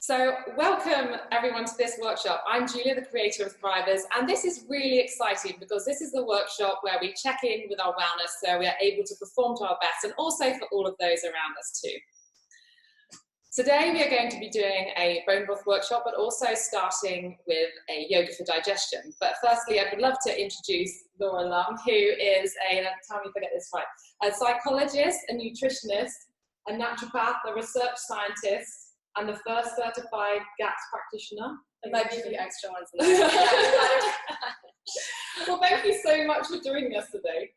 So welcome everyone to this workshop. I'm Julia, the creator of Thrivers, and this is really exciting because this is the workshop where we check in with our wellness so we are able to perform to our best, and also for all of those around us too. Today we are going to be doing a bone broth workshop, but also starting with a yoga for digestion. But firstly, I would love to introduce Laura Lum, who is tell me if I get this right, a psychologist, a nutritionist, a naturopath, a research scientist, and the first certified GATS practitioner. There might be a few extra ones. Well, thank you so much for joining us today.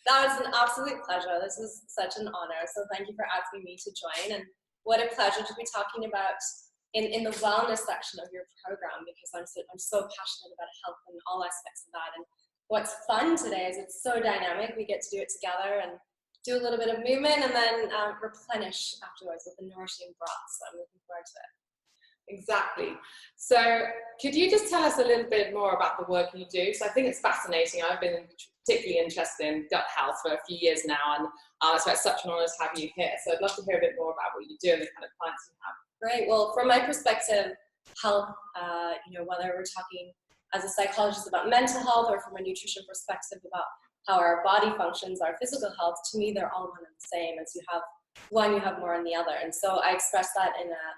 That was an absolute pleasure. This is such an honor. So thank you for asking me to join. And what a pleasure to be talking about in the wellness section of your program, because I'm so passionate about health and all aspects of that. And what's fun today is it's so dynamic. We get to do it together and do a little bit of movement and then replenish afterwards with the nourishing broth. So I'm looking forward to it. Exactly. So could you just tell us a little bit more about the work you do? So I think it's fascinating. I've been particularly interested in gut health for a few years now, and so it's such an honor to have you here. So I'd love to hear a bit more about what you do and the kind of clients you have. Great. Well, from my perspective, health, whether we're talking as a psychologist about mental health or from a nutrition perspective about how our body functions, our physical health, to me, they're all one and the same. As you have one, you have more in the other. And so I express that in a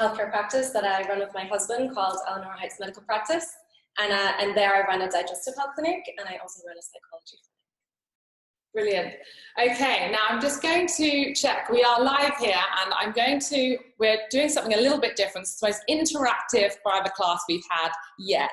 healthcare practice that I run with my husband called Eleanor Heights Medical Practice. And there I run a digestive health clinic, and I also run a psychology clinic. Brilliant. Okay, now I'm just going to check. We are live here, and we're doing something a little bit different. It's the most interactive private class we've had yet.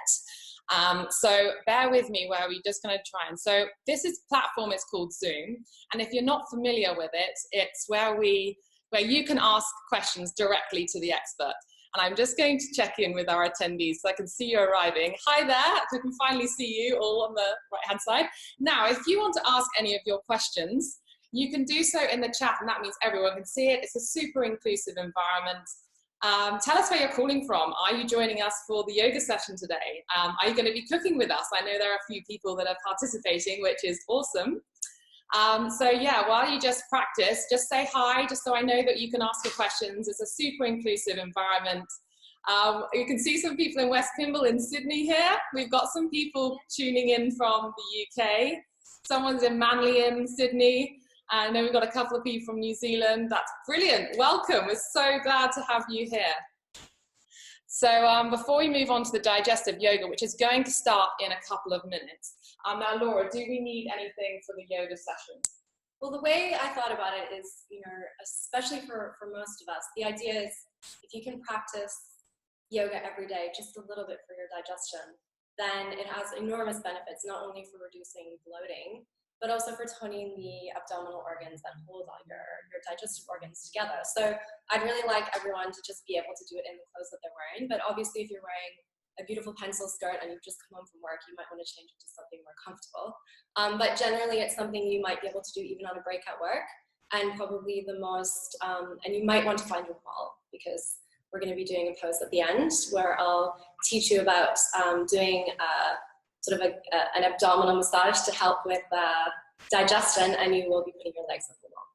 So bear with me where we're just going to try. And so this platform is called Zoom. And if you're not familiar with it, it's where you can ask questions directly to the expert. And I'm just going to check in with our attendees so I can see you arriving. Hi there, I can finally see you all on the right-hand side. Now, if you want to ask any of your questions, you can do so in the chat, and that means everyone can see it. It's a super inclusive environment. Tell us where you're calling from. Are you joining us for the yoga session today? Are you going to be cooking with us? I know there are a few people that are participating, which is awesome. So yeah, while you just practice, just say hi, just so I know that you can ask your questions. It's a super inclusive environment. You can see some people in West Kimble in Sydney here. We've got some people tuning in from the UK. Someone's in Manly in Sydney. And then we've got a couple of people from New Zealand. That's brilliant. Welcome. We're so glad to have you here. So before we move on to the digestive yoga, which is going to start in a couple of minutes. Now, Laura, do we need anything for the yoga sessions? Well, the way I thought about it is, especially for most of us, the idea is if you can practice yoga every day, just a little bit for your digestion, then it has enormous benefits, not only for reducing bloating, but also for toning the abdominal organs that hold all your digestive organs together. So I'd really like everyone to just be able to do it in the clothes that they're wearing. But obviously, if you're wearing a beautiful pencil skirt and you've just come home from work, you might want to change it to something more comfortable. But generally, it's something you might be able to do even on a break at work. And probably the most, and you might want to find your wall, because we're going to be doing a pose at the end where I'll teach you about doing sort of an abdominal massage to help with digestion, and you will be putting your legs up the wall.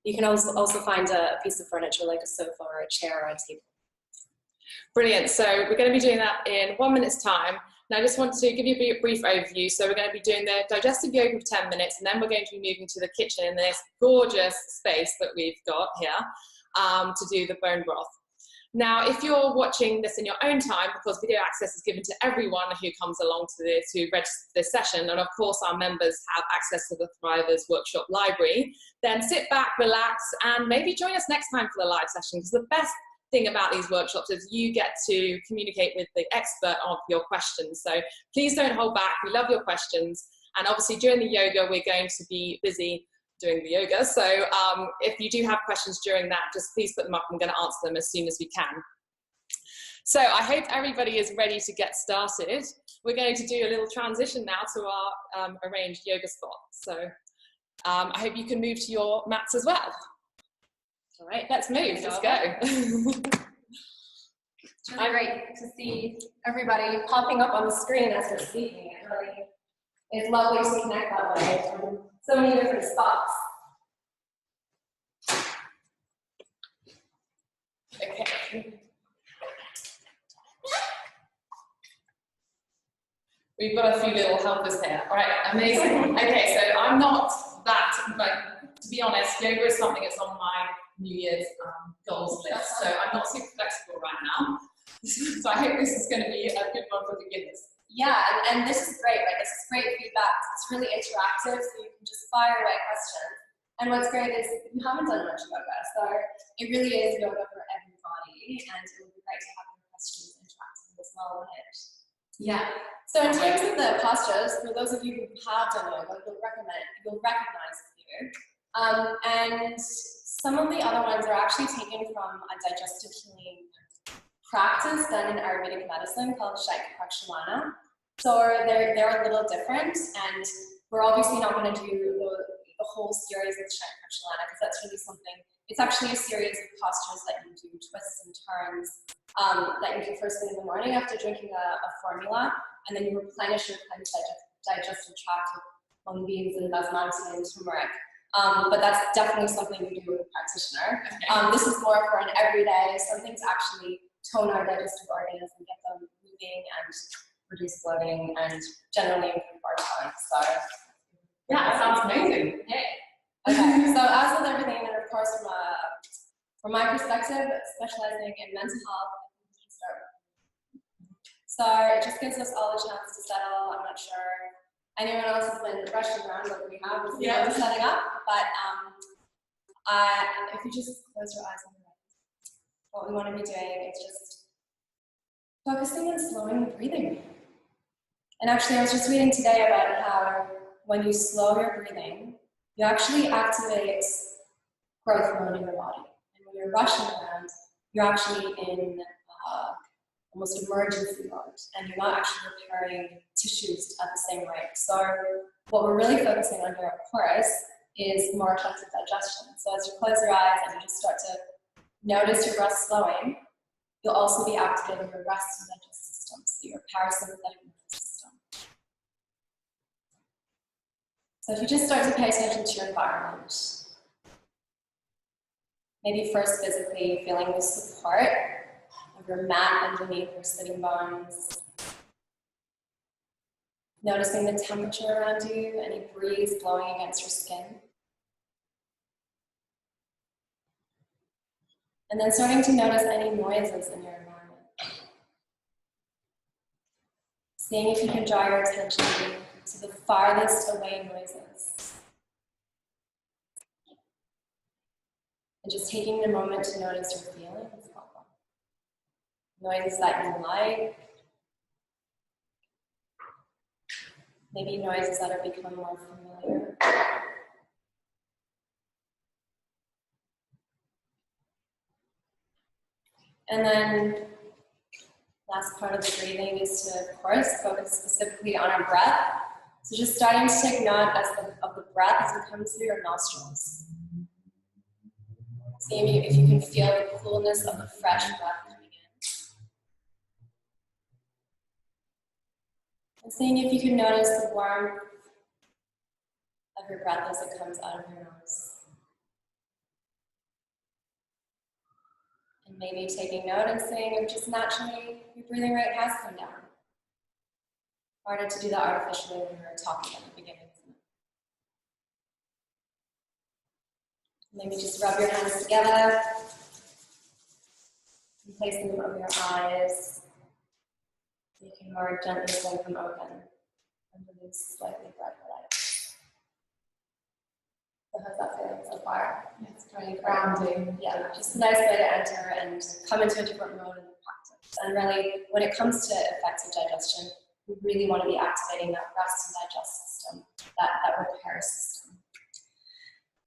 You can also find a piece of furniture like a sofa or a chair or a table. Brilliant. So we're going to be doing that in 1 minute's time. Now I just want to give you a brief overview. So we're going to be doing the digestive yoga for 10 minutes, and then we're going to be moving to the kitchen in this gorgeous space that we've got here to do the bone broth. Now, if you're watching this in your own time, because video access is given to everyone who comes along to this, who registers this session, and of course our members have access to the Thrivers Workshop Library, then sit back, relax, and maybe join us next time for the live session, because the best thing about these workshops is you get to communicate with the expert on your questions. So please don't hold back. We love your questions. And obviously during the yoga, we're going to be busy doing the yoga. So if you do have questions during that, just please put them up. I'm going to answer them as soon as we can. So I hope everybody is ready to get started. We're going to do a little transition now to our arranged yoga spot. So I hope you can move to your mats as well. All right, let's move. Let's go. It's really great to see everybody popping up on the screen as we're speaking. It really is lovely to connect that way from so many different spots. Okay. we've got a few little helpers here. All right, amazing. Okay, so I'm not that, but to be honest, yoga is something that's on my New Year's goals list. So I'm not super flexible right now. So I hope this is going to be a good one for beginners. Yeah, and this is great, right? This is great feedback. It's really interactive, so you can just fire away questions. And what's great is you haven't done much yoga, so it really is yoga for everybody, and it would be great to have your questions interactive as well with it. Yeah. So in terms of the postures, for those of you who have done yoga, you'll recognize a few. And some of the other ones are actually taken from a digestive healing practice done in Ayurvedic medicine called Shaikha. So they're a little different, and we're obviously not going to do the whole series of Shaikha because that's really something. It's actually a series of postures that you do, twists and turns, that you do first thing in the morning after drinking a formula, and then you replenish your cleansed digestive tract with mung beans and basmati and turmeric. But that's definitely something you do with a practitioner. Okay. This is more for an everyday. Some things actually tone our digestive organs and get them moving and reduce bloating and generally improve our tone. So yeah, it sounds amazing. Okay, so as with everything, and of course from my perspective, specializing in mental health, so it just gives us all a chance to settle. I'm not sure anyone else has been rushing around like we have with setting up, but if you just close your eyes on the right, what we want to be doing is just focusing on slowing the breathing. And actually, I was just reading today about how when you slow your breathing, you actually activate growth mode in your body. And when you're rushing around, you're actually in almost emergency mode, and you're not actually repairing tissues at the same rate. So what we're really focusing on here, of course, is more effective digestion. So as you close your eyes and you just start to notice your breath slowing, you'll also be activating your rest and digest system, so your parasympathetic nervous system. So if you just start to pay attention to your environment, maybe first physically feeling the support of your mat underneath your sitting bones, noticing the temperature around you, any breeze blowing against your skin. And then starting to notice any noises in your environment. Seeing if you can draw your attention to the farthest away noises. And just taking a moment to notice your feelings. Noises that you like. Maybe noises that have become more familiar. And then last part of the breathing is to, of course, focus specifically on our breath. So just starting to take note of the breath as it comes through your nostrils. Seeing if you can feel the coolness of the fresh breath coming in. And seeing if you can notice the warmth of your breath as it comes out of your nose. And maybe taking note and seeing if just naturally your breathing rate has come down. Harder to do that artificially when we were talking at the beginning. Maybe just rub your hands together and place them over your eyes. You can more gently blink them open and release slightly brighter light. So how's that feeling so far? It's very grounding. Yeah, just a nice way to enter and come into a different mode in the practice. And really, when it comes to effective digestion, we really want to be activating that rest and digest system, that repair system.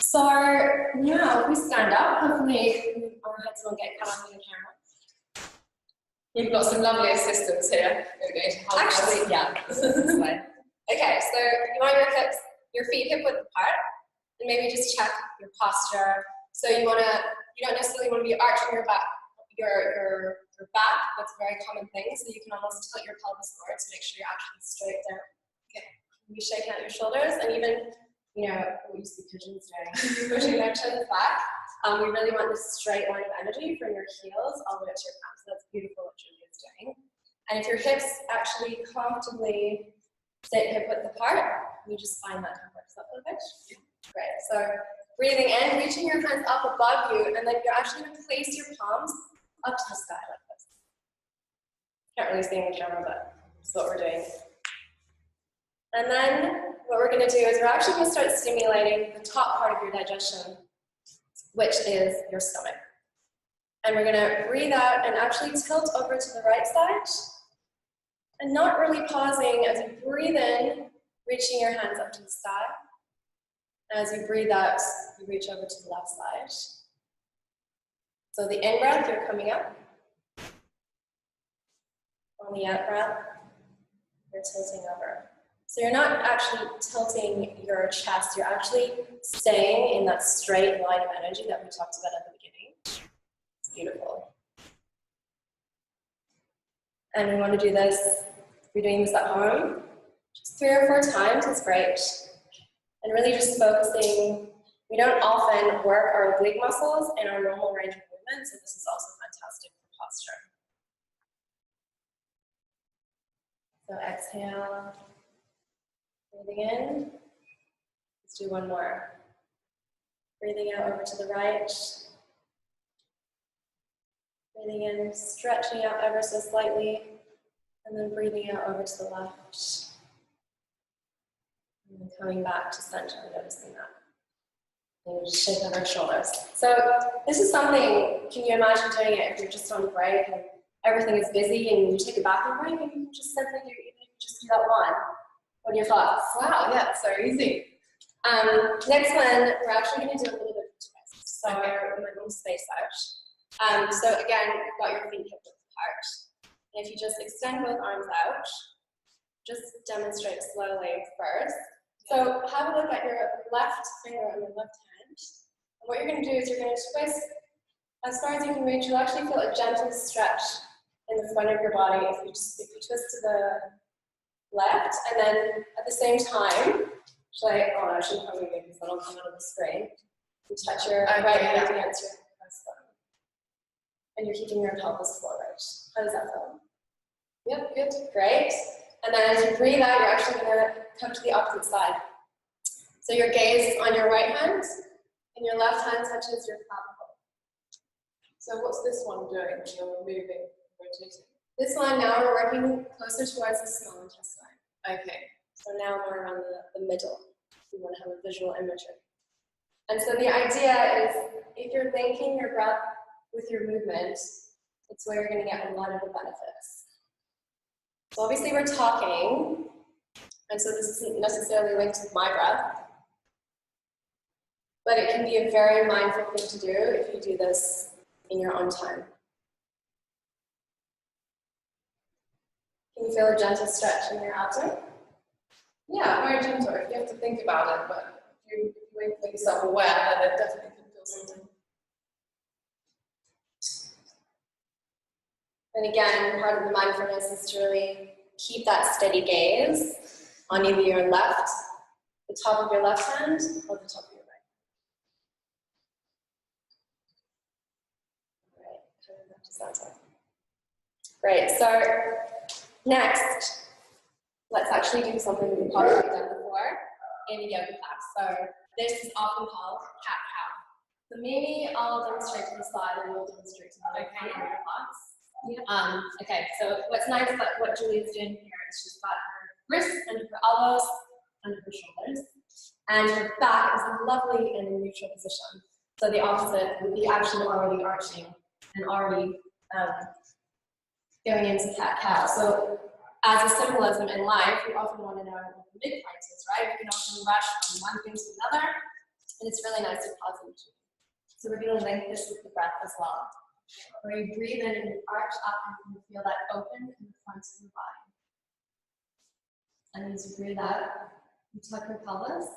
So yeah, if we stand up, hopefully our heads won't get cut off in the camera. We've got some lovely assistants here. They're going to help Actually, us. yeah, this way. Okay, so you want your feet hip width apart, and maybe just check your posture. So you don't necessarily want to be arching your back, your back. That's a very common thing. So you can almost tilt your pelvis forward to make sure you're actually straight down. Okay, maybe shaking out your shoulders, and even what you see pigeons doing, pushing their chins back. We really want this straight line of energy from your heels all the way to your calves. So that's beautiful what Julia's doing. And if your hips actually comfortably sit hip width apart. You just find that comfort. Is that perfect? Great. So breathing in, reaching your hands up above you, and then you're actually going to place your palms up to the sky like this. Can't really see in the camera, but this is what we're doing. And then what we're going to do is we're actually going to start stimulating the top part of your digestion, which is your stomach. And we're going to breathe out and actually tilt over to the right side, and not really pausing as you breathe in, reaching your hands up to the sky. As you breathe out, you reach over to the left side. So the in-breath, you're coming up. On the out-breath, you're tilting over. So you're not actually tilting your chest, you're actually staying in that straight line of energy that we talked about at the beginning. It's beautiful. And we want to do this, if you're doing this at home, just 3 or 4 times is great. And really just focusing, we don't often work our oblique muscles in our normal range of movement, so this is also fantastic for posture. So exhale, breathing in. Let's do one more. Breathing out over to the right. Breathing in, stretching out ever so slightly, and then breathing out over to the left. And then coming back to center, noticing that. And just shake out our shoulders. So this is something, can you imagine doing it if you're just on break and everything is busy and you take a bathroom break and you can just simply do, even if you just do that one. What are your thoughts? Wow, yeah, so easy. Next one, we're actually going to do a little bit of a twist. So we might want to space out. So again, you've got your feet hip width apart. And if you just extend both arms out, just demonstrate slowly first. So have a look at your left finger on your left hand. And what you're going to do is you're going to twist as far as you can reach. You'll actually feel a gentle stretch in the front of your body if you twist to the left, and then at the same time, I should probably make this, that'll come out of the screen. You touch your right hand against your breastbone. And you're keeping your pelvis forward. How does that feel? Yep, good, great. And then as you breathe out, you're actually going to come to the opposite side. So your gaze is on your right hand, and your left hand touches your clavicle. So what's this one doing when you're moving, rotating? This one, now we're working closer towards the small intestine. Okay. So now we're around the middle. We want to have a visual imagery. And so the idea is, if you're linking your breath with your movement, it's where you're going to get a lot of the benefits. So obviously we're talking, and so this isn't necessarily linked with my breath, but it can be a very mindful thing to do if you do this in your own time. Can you feel a gentle stretch in your abdomen? Yeah, very gentle. If you have to think about it, but if you make yourself aware, then it definitely can feel something. And again, part of the mindfulness is to really keep that steady gaze on either your left, the top of your left hand, or the top of your right. All right, turn back to center. Great, so next, let's actually do something we've probably done before in a yoga class. So this is often called cat-cow. So maybe I'll demonstrate to the side and we'll demonstrate to the front of your class. Yeah. Okay, so what's nice about what Julie's doing here is she's got her wrists under her elbows, under her shoulders, and her back is lovely in a neutral position. So the opposite would be actually already arching and already going into cat-cow. So as a symbolism in life, we often want to know what the midpoint is, right? We can often rush from one thing to another, and it's really nice to pause in between. So we're going to link this with the breath as well. Where you breathe in and you arch up and you feel that open in the front of your body. And as you breathe out, you tuck your pelvis,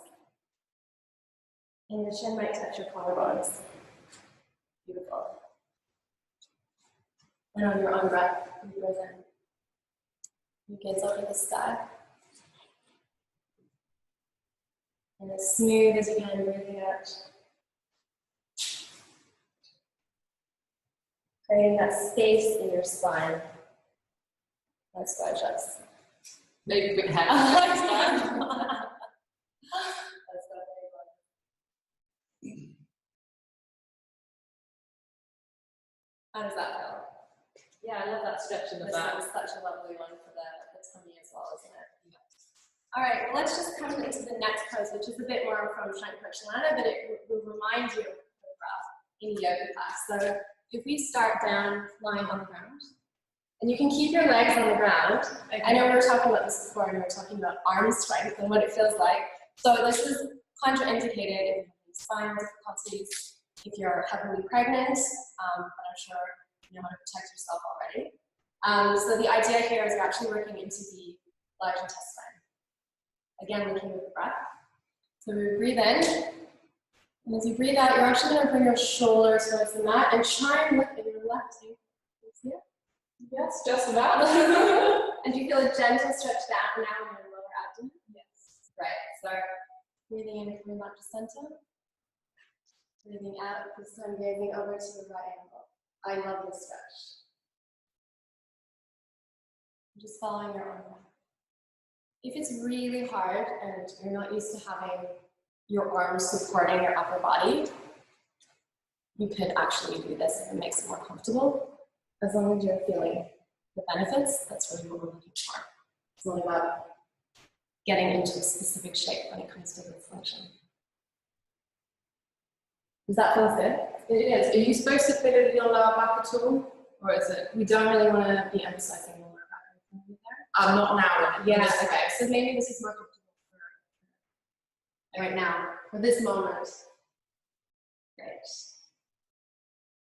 and your chin might touch your collarbones. Beautiful. And on your own breath, you breathe in. You gaze up at the sky. And as smooth as you can, breathing out. Creating that space in your spine. That's gorgeous. Maybe a bit heavy. That's very good. How does that feel? Yeah, I love that stretch in the This back. one's such a lovely one for the tummy as well, isn't it? Yeah. All right, well, let's just come into the next pose, which is a bit more from Shankarachalana, but it will remind you of the breath in yoga class. So if we start down, lying on the ground, and you can keep your legs on the ground. Okay. I know we were talking about this before, and we were talking about arm strength and what it feels like. So this is contraindicated if you have spinal difficulties, if you're heavily pregnant, but I'm sure you know how to protect yourself already. So the idea here is you're actually working into the large intestine. Again, linking with the breath. So we breathe in, and as you breathe out, you're actually going to bring your shoulders towards the mat and try and lift in your left ankle. See it? Yes, just about. And you feel a gentle stretch down now in your lower abdomen? Yes. Right. So breathing in, coming back to center. Breathing out, this time gazing over to the right ankle. I love this stretch. Just following your arm back. If it's really hard and you're not used to having your arms supporting your upper body, you could actually do this if it makes it more comfortable. As long as you're feeling the benefits, that's really what we're looking for. It's not about getting into a specific shape when it comes to this function. Does that feel good? It is. Are you supposed to fit it in your lower back at all? Or is it? We don't really want to be emphasizing the lower back there. Not now. Yeah, okay. So maybe this is more comfortable for right now, for this moment. Great.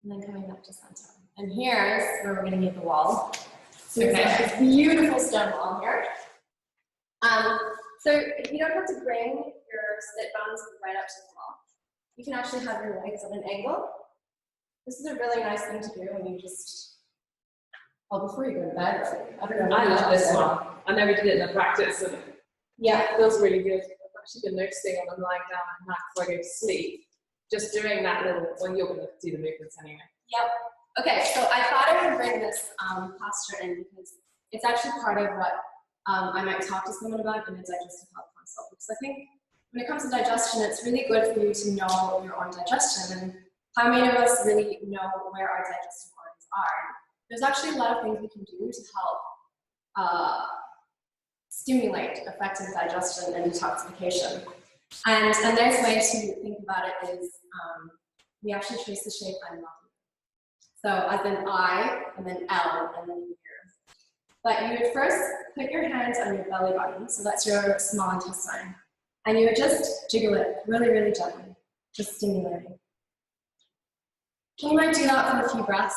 And then coming back to center. And here's where we're going to need the wall. So we've got this beautiful stone wall here. So you don't have to bring your sit bones right up to the wall. You can actually have your legs at an angle. This is a really nice thing to do when you just, well, before you go to bed. I don't know. I love this one. I never did it in the practice. And yeah, it feels really good. I've actually been noticing when I'm lying down on the mat before I go to sleep, just doing that little, well, you're going to do the movements anyway. Yep. Okay, so I thought I would bring this posture in because it's actually part of what I might talk to someone about in a digestive health consult. Because I think when it comes to digestion, it's really good for you to know your own digestion and how many of us really know where our digestive organs are. There's actually a lot of things we can do to help stimulate effective digestion and detoxification. And a nice way to think about it is we actually trace the shape I love. So as in I, and then L, and then here. But you would first put your hands on your belly button, so that's your small intestine. And you would just jiggle it really, really gently, just stimulating. You might do that for a few breaths.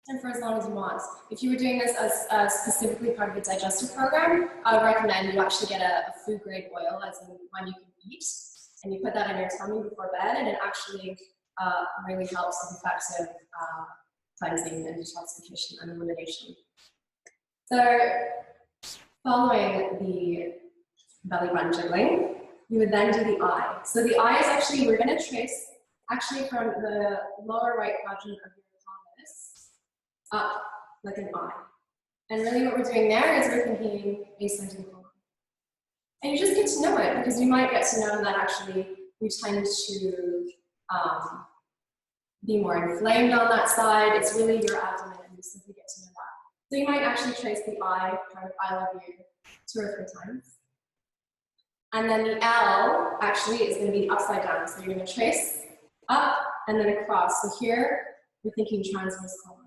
And for as long as you want. If you were doing this as specifically part of a digestive program, I would recommend you actually get a food grade oil, as in one you can eat, and you put that in your tummy before bed, and it actually really helps with effective cleansing and detoxification and elimination. So, following the belly button jiggling, you would then do the eye. So the eye is actually, we're going to trace actually from the lower right quadrant of your pelvis up like an eye. And really what we're doing there is we're thinking ascending colon. And you just get to know it because you might get to know that actually we tend to be more inflamed on that side. It's really your abdomen and you simply get to know that. So you might actually trace the I, part of I love you, 2 or 3 times. And then the L actually is going to be upside down. So you're going to trace up and then across. So here we're thinking transverse colon.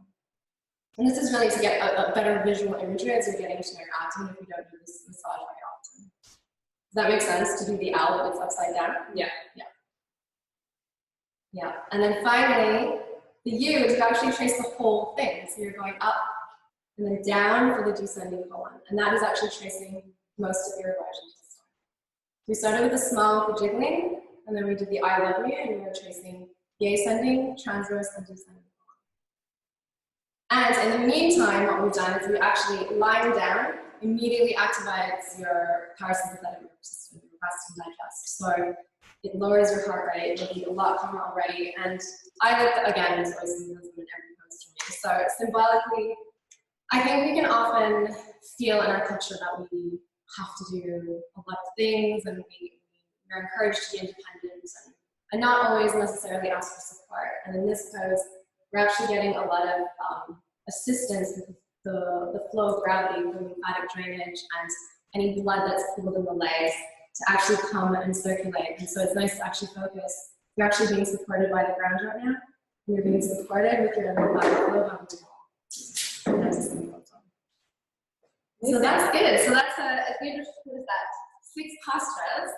And this is really to get a better visual imagery as you're getting to know your abdomen if you don't do this massage very often. Does that make sense to do the L if it's upside down? Yeah. Yeah. Yeah. And then finally, the U is to actually trace the whole thing. So you're going up and then down for the descending colon. And that is actually tracing most of your large intestine. We started with the small, the jiggling, and then we did the I love you, and we were tracing the ascending, transverse, and descending colon. And in the meantime, what we've done is we actually lying down immediately activates your parasympathetic nervous system, your rest and digest. So it lowers your heart rate, it'll be a lot calmer already. And I like, again, there's always symbolism in every post for me. So symbolically, I think we can often feel in our culture that we have to do a lot of things, and we're encouraged to be independent and not always necessarily ask for support. And in this pose, we're actually getting a lot of assistance with the flow of gravity, the lymphatic drainage, and any blood that's pooled in the legs to actually come and circulate. And so it's nice to actually focus. You're actually being supported by the ground right now. And you're being supported with your lymphatic flow having to So that's good. So that's a good, what is that? 6 postures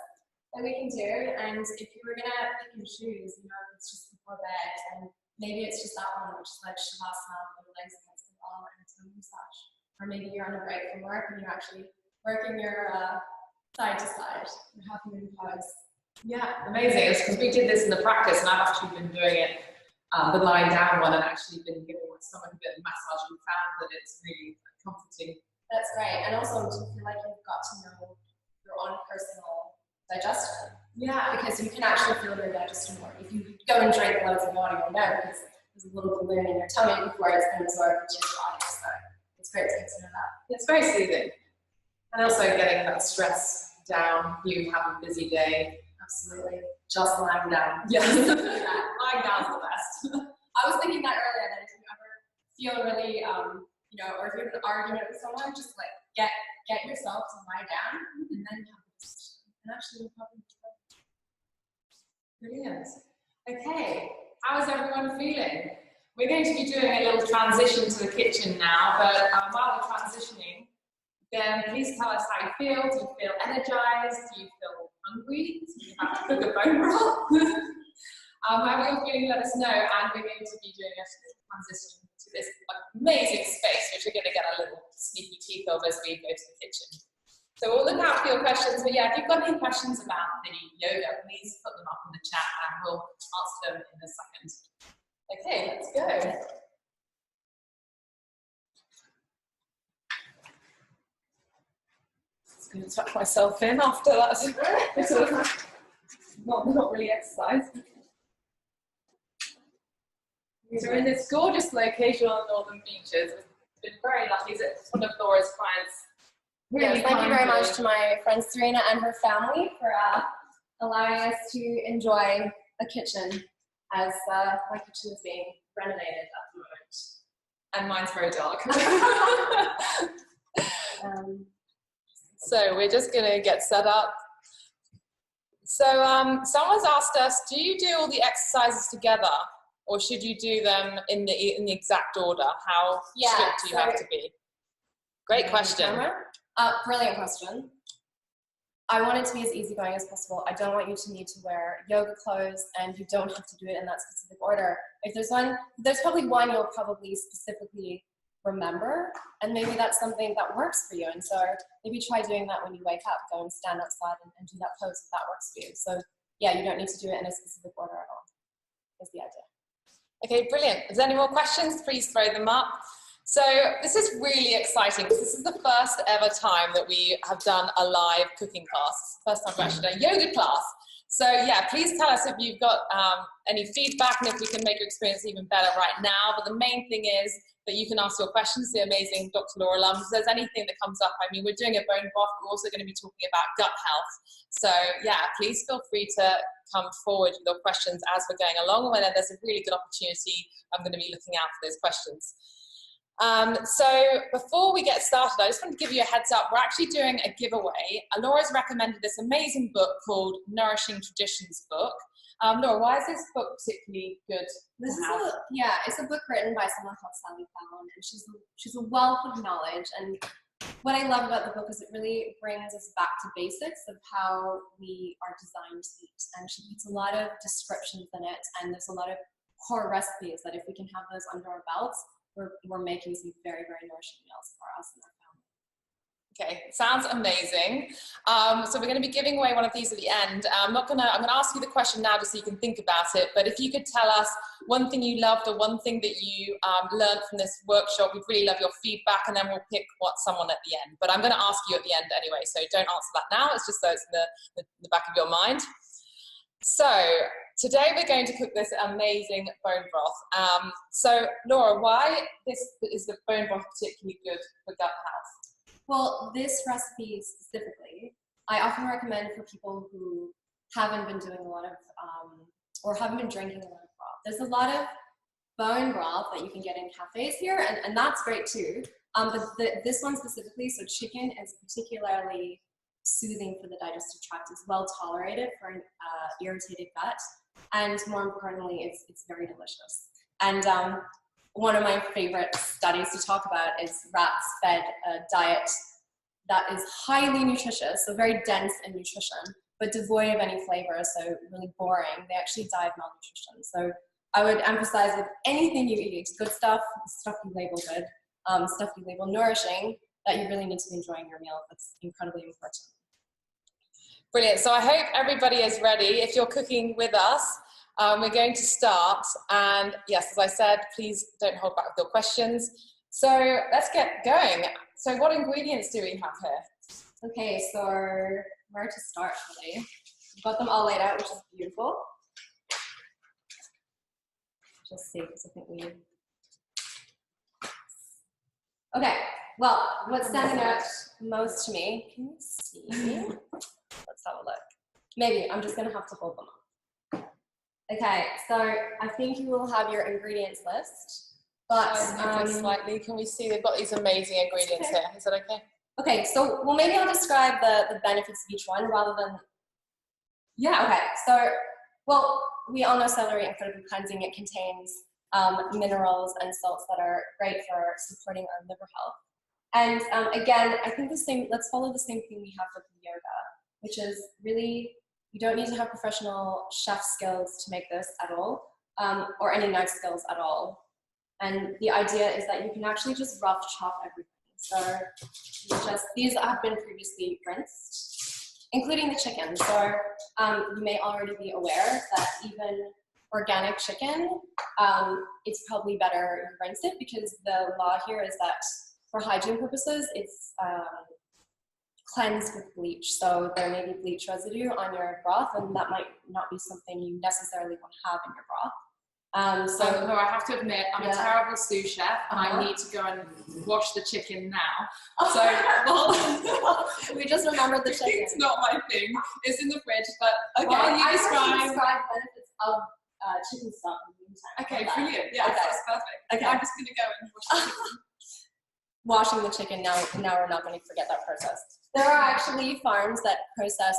that we can do. And if you were gonna pick and choose, you know, if it's just before bed, and maybe it's just that one, which is like shavasana with the legs against the wall and it's a massage. Or maybe you're on a break from work and you're actually working your side to side. You're having your pose. Yeah, amazing. It's because we did this in the practice, and I've actually been doing it, the lying down one, and actually been giving my stomach a bit of massage, and found that it's really comforting. That's great. And also, do you feel like you've got to know your own personal digestion? Yeah. Because you can actually feel your digestion more. If you go and drink loads of water, you'll know because there's a little balloon in your tummy before it's been absorbed into your body. So it's great to consider that. It's very soothing. And also getting that stress down. You have a busy day. Absolutely. Just lying down. Yes. Lying down's the best. I was thinking that earlier, that if you ever feel really, you know, or if you have an argument with someone, just like get yourself to lie down and then have a discussion. And actually, you'll probably do that. Brilliant. Okay, how is everyone feeling? We're going to be doing a little transition to the kitchen now, but while we're transitioning, then please tell us how you feel. Do you feel energized? Do you feel hungry? Do you have to cook a bone broth? However you're feeling, let us know, and we're going to be doing a transition to this amazing space, which we're going to get a little sneaky peek of as we go to the kitchen. So we'll look out for your questions, but yeah, if you've got any questions about the yoga, please put them up in the chat and we'll answer them in a second. Okay, let's go. Just going to tuck myself in after that. not really exercise. So we're in this gorgeous location on the Northern Beaches. We've been very lucky. It's one of Laura's clients. Yes, thank you very much to my friend Serena and her family for allowing us to enjoy a kitchen as my kitchen is being renovated at the moment. And mine's very dark. So we're just going to get set up. So someone's asked us, do you do all the exercises together, or should you do them in the exact order? How strict do you have to be? Great question. Brilliant question. I want it to be as easygoing as possible. I don't want you to need to wear yoga clothes, and you don't have to do it in that specific order. If there's probably one you'll probably specifically remember, and maybe that's something that works for you. And so maybe try doing that when you wake up. Go and stand outside and do that pose if that works for you. So yeah, you don't need to do it in a specific order at all, is the idea. Okay, brilliant. Is there any more questions? Please throw them up. So this is really exciting because this is the first ever time that we have done a live cooking class. First time we've actually done a yoga class. So yeah, please tell us if you've got any feedback and if we can make your experience even better right now. But the main thing is that you can ask your questions to the amazing Dr. Laura Lums. If there's anything that comes up, I mean, we're doing a bone broth. We're also going to be talking about gut health. So yeah, please feel free to come forward with your questions as we're going along. And then there's a really good opportunity. I'm going to be looking out for those questions. So before we get started, I just want to give you a heads up. We're actually doing a giveaway. Laura's recommended this amazing book called Nourishing Traditions book. Laura, why is this book particularly good? It's a book written by someone called Sally Fallon, and she's a wealth of knowledge. And what I love about the book is it really brings us back to basics of how we are designed to eat. And she puts a lot of descriptions in it, and there's a lot of core recipes that if we can have those under our belts, we're making some very, very nourishing meals for us and our family. Okay, sounds amazing. So we're going to be giving away one of these at the end. I'm going to ask you the question now just so you can think about it, but if you could tell us one thing you loved or one thing that you learned from this workshop, we'd really love your feedback, and then we'll pick someone at the end. But I'm going to ask you at the end anyway, so don't answer that now. It's just so it's in the back of your mind. So today we're going to cook this amazing bone broth. So Laura, why is the bone broth particularly good for gut health? Well, this recipe specifically, I often recommend for people who haven't been doing a lot of, or haven't been drinking a lot of broth. There's a lot of bone broth that you can get in cafes here, and that's great too. But this one specifically, so chicken is particularly soothing for the digestive tract. It's well tolerated for an irritated gut, and more importantly, it's very delicious. And one of my favorite studies to talk about is rats fed a diet that is highly nutritious, so very dense in nutrition, but devoid of any flavor, so really boring. They actually die of malnutrition. So I would emphasize with anything you eat, good stuff, stuff you label good, stuff you label nourishing, that you really need to be enjoying your meal. That's incredibly important. Brilliant. So I hope everybody is ready. If you're cooking with us, we're going to start. And yes, as I said, please don't hold back with your questions. So let's get going. So what ingredients do we have here? Okay, so where to start really? We've got them all laid out, which is beautiful. Just see, because I think we... Okay, well, what's standing out most to me, can you see? Let's have a look. Maybe, I'm just gonna have to hold them up. Okay, so I think you will have your ingredients list, but... slightly, can we see they've got these amazing ingredients here? Is that okay? Okay, so, well, maybe I'll describe the benefits of each one rather than... Yeah. Okay, so, well, we all know celery, incredibly cleansing. It contains minerals and salts that are great for supporting our liver health. And again, I think let's follow the same thing we have with yoga, which is really, you don't need to have professional chef skills to make this at all, or any knife skills at all. And the idea is that you can actually just rough chop everything. So these have been previously rinsed, including the chicken. So you may already be aware that even organic chicken, it's probably better you rinse it, because the law here is that for hygiene purposes, it's cleansed with bleach. So there may be bleach residue on your broth, and that might not be something you necessarily want to have in your broth. So no, I have to admit, I'm a terrible sous chef, and I need to go and wash the chicken now. So, well, we just remembered the chicken. It's not my thing. It's in the fridge, but okay. while you describe benefits of chicken stock in the meantime. Okay, brilliant. Yeah, okay. That's perfect. Okay, I'm just going to go and wash the chicken. Washing the chicken, now we're not going to forget that process. There are actually farms that process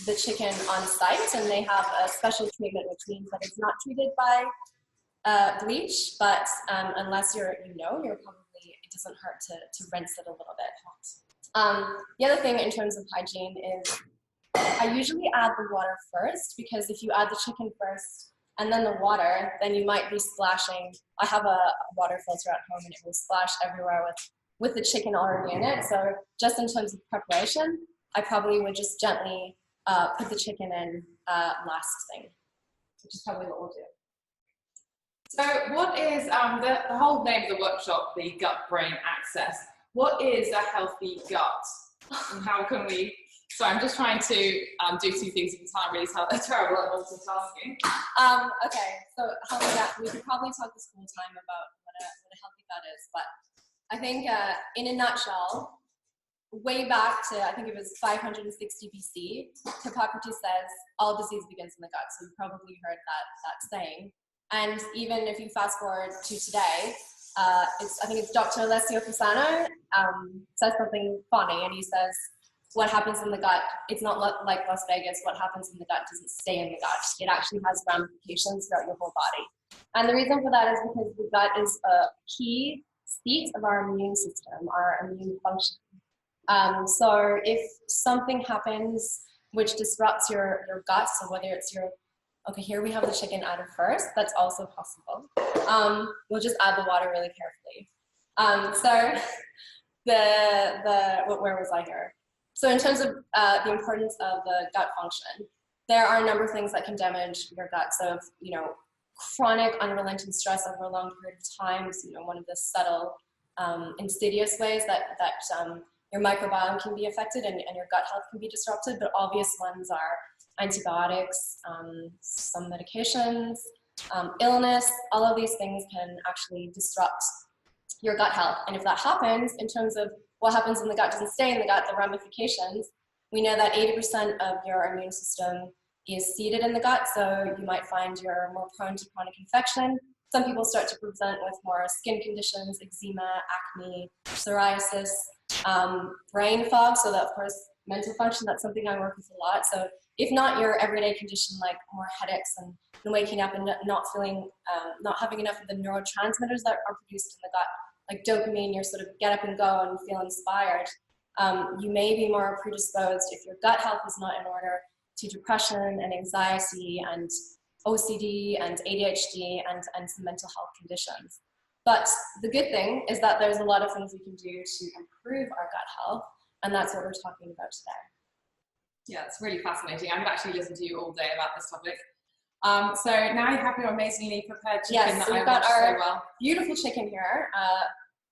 the chicken on site, and they have a special treatment, which means that it's not treated by bleach, but unless you're probably, it doesn't hurt to rinse it a little bit. The other thing in terms of hygiene is I usually add the water first, because if you add the chicken first and then the water, then you might be splashing. I have a water filter at home, and it will splash everywhere with the chicken already in it. So just in terms of preparation, I probably would just gently put the chicken in last thing, which is probably what we'll do. So what is the whole name of the workshop, the gut-brain access? What is a healthy gut, and how can we... So I'm just trying to do two things at a time, really terrible at multitasking. Okay, so healthy gut, we could probably talk this whole time about what a healthy gut is, but I think in a nutshell, way back to, I think it was 560 BC, Hippocrates says, all disease begins in the gut. So you probably heard that saying. And even if you fast forward to today, I think it's Dr. Alessio Fasano says something funny, and he says, what happens in the gut, it's not like Las Vegas. What happens in the gut doesn't stay in the gut. It actually has ramifications throughout your whole body. And the reason for that is because the gut is a key seat of our immune system, our immune function. So if something happens which disrupts your gut, so whether it's okay, here we have the chicken added first, that's also possible. We'll just add the water really carefully. So where was I here? So in terms of the importance of the gut function, there are a number of things that can damage your gut. So if, chronic unrelenting stress over a long period of time is, one of the subtle, insidious ways that your microbiome can be affected and your gut health can be disrupted, but obvious ones are antibiotics, some medications, illness. All of these things can actually disrupt your gut health. And if that happens, in terms of what happens when the gut doesn't stay in the gut, the ramifications, we know that 80% of your immune system is seated in the gut, so you might find you're more prone to chronic infection. Some people start to present with more skin conditions, eczema, acne, psoriasis, brain fog, so that of course mental function, that's something I work with a lot. So if not your everyday condition like more headaches and waking up and not feeling, not having enough of the neurotransmitters that are produced in the gut, like dopamine, you're sort of get up and go and feel inspired. You may be more predisposed if your gut health is not in order to depression and anxiety and OCD and ADHD and some mental health conditions. But the good thing is that there's a lot of things we can do to improve our gut health, and that's what we're talking about today. Yeah, it's really fascinating. I could actually listen to you all day about this topic. So now you have your amazingly prepared chicken. Yes, so we've got our beautiful chicken here,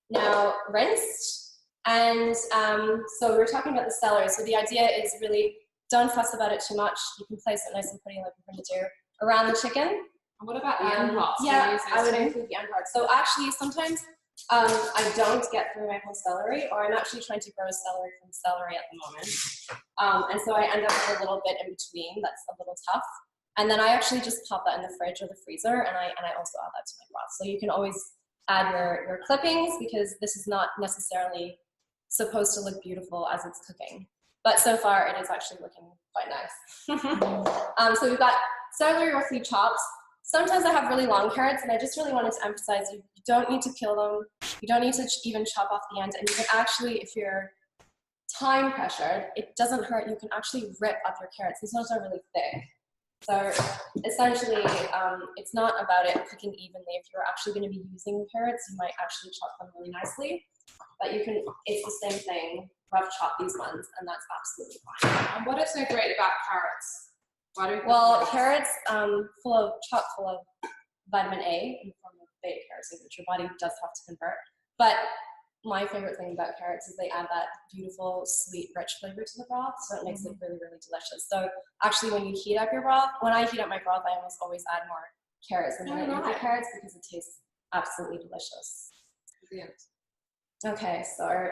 now rinsed. And so we're talking about the celery. So the idea is really don't fuss about it too much. You can place it nice and pretty like we're going to do around the chicken. And what about the end parts? Yeah, I would include the end parts. So actually sometimes I don't get through my whole celery, or I'm actually trying to grow celery from celery at the moment. And so I end up with a little bit in between that's a little tough. And then I actually just pop that in the fridge or the freezer, and I also add that to my broth. So you can always add your clippings, because this is not necessarily supposed to look beautiful as it's cooking. But so far, it is actually looking quite nice. So we've got celery roughly chopped. Sometimes I have really long carrots, and I just really wanted to emphasize you don't need to peel them. You don't need to even chop off the end. And you can actually, if you're time pressured, it doesn't hurt. You can actually rip up your carrots. These ones are really thick. So essentially, it's not about it cooking evenly. If you're actually going to be using carrots, you might actually chop them really nicely. But you can, it's the same thing, rough chop these ones, and that's absolutely fine. And what is so great about carrots? Well, carrots chock full of vitamin A in the form of beta carotene, which your body does have to convert. But my favorite thing about carrots is they add that beautiful, sweet, rich flavor to the broth, so it makes it really, really delicious. So actually, when you heat up your broth, when I heat up my broth, I almost always add more carrots than I eat the carrots, because it tastes absolutely delicious. Brilliant. Okay, so I've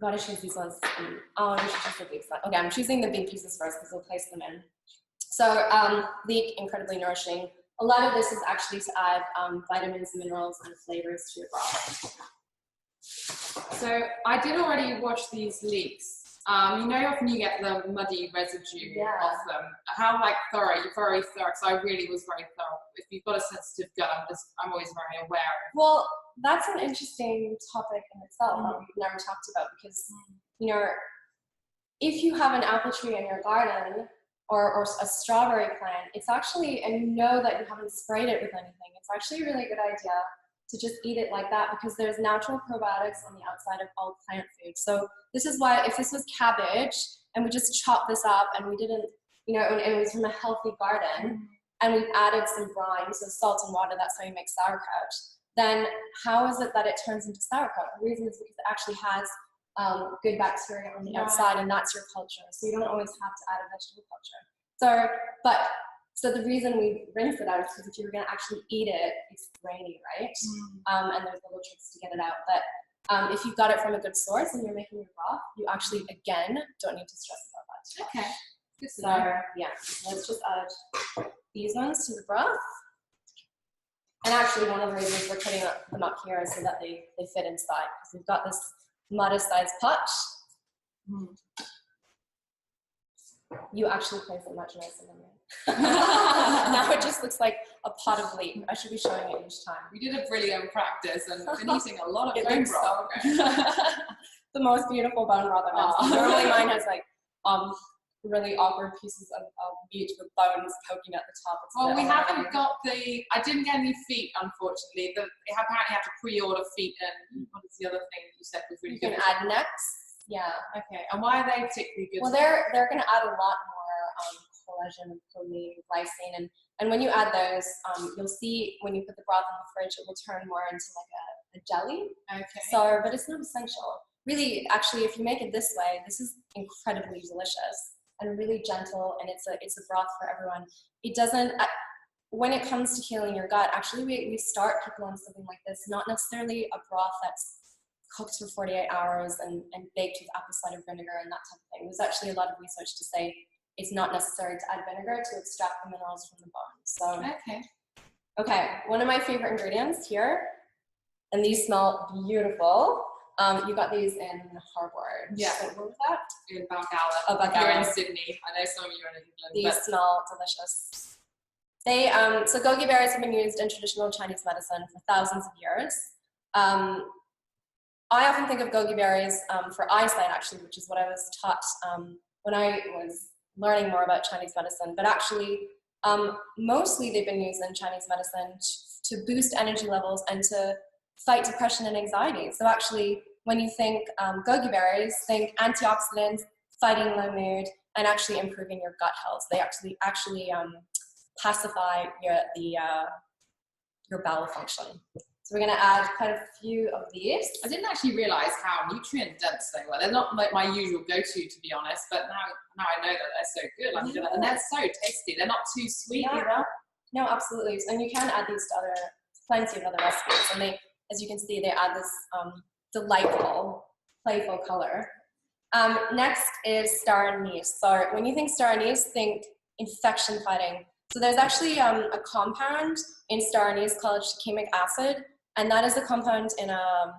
got to choose these ones. Oh, you should choose the big side. Okay, I'm choosing the big pieces first because we'll place them in. So leek, incredibly nourishing. A lot of this is actually to add vitamins, minerals, and flavors to your broth. So I did already wash these leeks. You know, often you get the muddy residue off them. How thorough? You're very thorough. So I really was very thorough. If you've got a sensitive gut, I'm always very aware of. Well, that's an interesting topic in itself that we've never talked about, because you know, if you have an apple tree in your garden or a strawberry plant, it's actually, and you know that you haven't sprayed it with anything, it's actually a really good idea to just eat it like that, because there's natural probiotics on the outside of all plant food. So this is why, if this was cabbage and we just chopped this up and we didn't, you know, and it was from a healthy garden and we've added some brine, so salt and water, that's how you make sauerkraut, then how is it that it turns into sauerkraut? The reason is because it actually has good bacteria on the outside, and that's your culture. So you don't always have to add a vegetable culture. So the reason we rinse it out is because if you're going to actually eat it, it's grainy, right? And there's little tricks to get it out. But if you've got it from a good source and you're making your broth, you actually, again, don't need to stress about that. Okay. Good to so, know. yeah, let's just add these ones to the broth. And actually, one of the reasons we're putting them up here is so that they fit inside, because we've got this modest-sized pot. You actually place it much nicer than me. Now it just looks like a pot of leek. I should be showing it each time. We did a brilliant practice and been eating a lot of bone broth. So the most beautiful bone broth I've ever seen. Normally mine has like really awkward pieces of meat with bones poking at the top. Well, we haven't got I didn't get any feet, unfortunately. They apparently have to pre-order feet, and what is the other thing that you said was really good? You can add necks. Yeah. Okay. And why are they particularly good? Well, they're going to add a lot more collagen, choline, glycine, and when you add those, you'll see when you put the broth in the fridge, it will turn more into like a jelly. Okay. So, but it's not essential. Really, actually, if you make it this way, this is incredibly delicious. and really gentle, and it's a broth for everyone. It doesn't, when it comes to healing your gut, actually we start people on something like this, not necessarily a broth that's cooked for 48 hours and baked with apple cider vinegar and that type of thing. There's actually a lot of research to say it's not necessary to add vinegar to extract the minerals from the bones. So, okay, one of my favorite ingredients here, and these smell beautiful. You got these in Harvard. Yeah. So what was that? In Balgala. Oh, Balgala. You're in Sydney. I know some of you are in England. These smell delicious. They, so goji berries have been used in traditional Chinese medicine for thousands of years. I often think of goji berries for eyesight, actually, which is what I was taught when I was learning more about Chinese medicine. But actually, mostly they've been used in Chinese medicine to boost energy levels and to fight depression and anxiety. So actually, when you think goji berries, think antioxidants, fighting low mood, and actually improving your gut health. They actually pacify your bowel function. So we're going to add quite a few of these. I didn't actually realize how nutrient dense they were. They're not like my usual go-to, to be honest, but now I know that they're so good. And they're so tasty. They're not too sweet either. No, absolutely. And you can add these to plenty of other recipes. And they, as you can see, they add this delightful, playful color. Next is star anise. So when you think star anise, think infection fighting. So there's actually a compound in star anise called shikimic acid, and that is a compound in a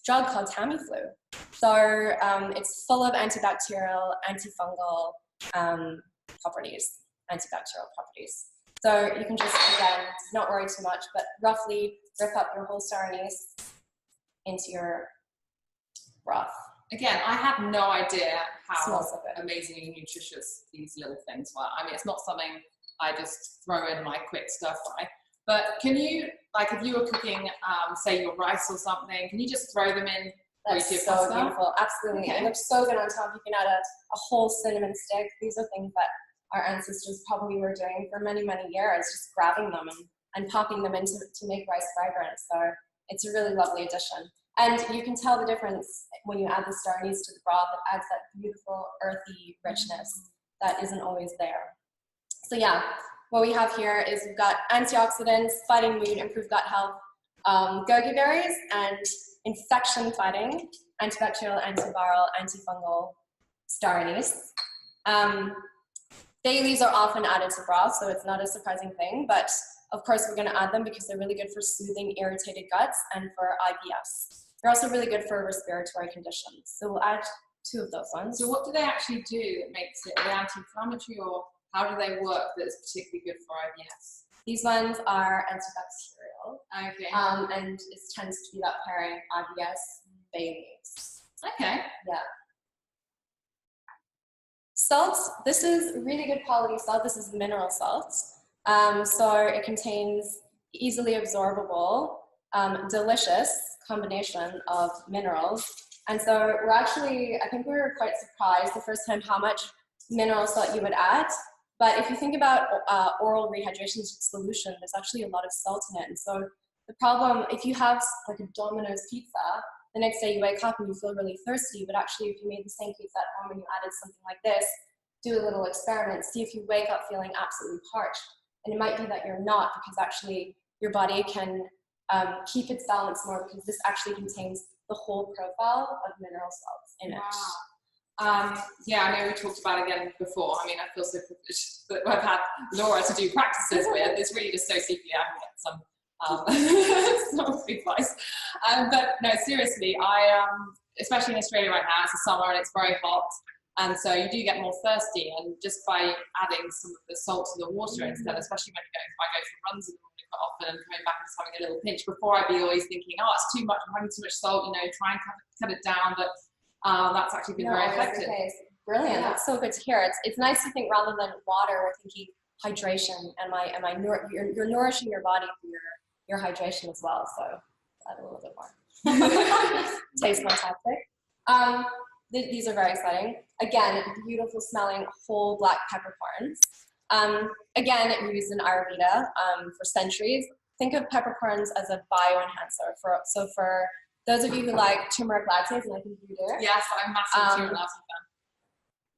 drug called Tamiflu. So it's full of antibacterial, antifungal properties, antibacterial properties. So you can just, again, not worry too much, but roughly rip up your whole star anise into your broth. Again, I had no idea how So amazingly nutritious these little things were. I mean, it's not something I just throw in my quick stir fry. But can you, like if you were cooking, say your rice or something, can you just throw them in? That's so beautiful, absolutely. Okay. It looks so good on top. You can add a whole cinnamon stick. These are things that our ancestors probably were doing for many, many years, just grabbing them and popping them in to make rice vibrant. So it's a really lovely addition. And you can tell the difference when you add the star anise to the broth. It adds that beautiful earthy richness that isn't always there. So yeah, what we have here is we've got antioxidants, fighting mood, improved gut health, goji berries, and infection fighting, antibacterial, antiviral, antifungal star anise. Baileys are often added to broth, so it's not a surprising thing, but of course we're going to add them because they're really good for soothing irritated guts and for IBS. They're also really good for respiratory conditions. So we'll add 2 of those ones. So what do they actually do that makes it anti-inflammatory, or how do they work that is particularly good for IBS? These ones are antibacterial. Okay. And it tends to be that pairing IBS, Baileys. Okay. Yeah. Salt, this is really good quality salt. This is mineral salt. So it contains easily absorbable, delicious combination of minerals. And so we're actually, I think we were quite surprised the first time how much mineral salt you would add. But if you think about oral rehydration solution, there's actually a lot of salt in it. And so the problem, if you have like a Domino's pizza, the next day you wake up and you feel really thirsty, but actually if you made the same pizza at home and you added something like this, do a little experiment, see if you wake up feeling absolutely parched. And it might be that you're not, because actually your body can keep its balance more, because this actually contains the whole profile of mineral salts in it. Wow. Yeah, I know we talked about it again before. I mean, I feel so privileged that I've had Laura to do practices with. It's really just so sleepy. I can get some advice. But no, seriously, especially in Australia right now, it's the summer and it's very hot. And so you do get more thirsty, and just by adding some of the salt to the water instead, especially when I go for runs in the morning quite often and coming back and just having a little pinch. Before I'd be always thinking, oh, it's too much, I'm having too much salt, try and cut it down. But that's actually been very effective. Brilliant. Yeah. That's so good to hear. It's nice to think rather than water, we're thinking hydration. You're nourishing your body through your hydration as well. So add a little bit more. Tastes fantastic. These are very exciting. Again, beautiful smelling whole black peppercorns. Again, used in Ayurveda for centuries. Think of peppercorns as a bioenhancer. So for those of you who like turmeric lattes, and I think you do. Yes, I'm massive turmeric latte fan.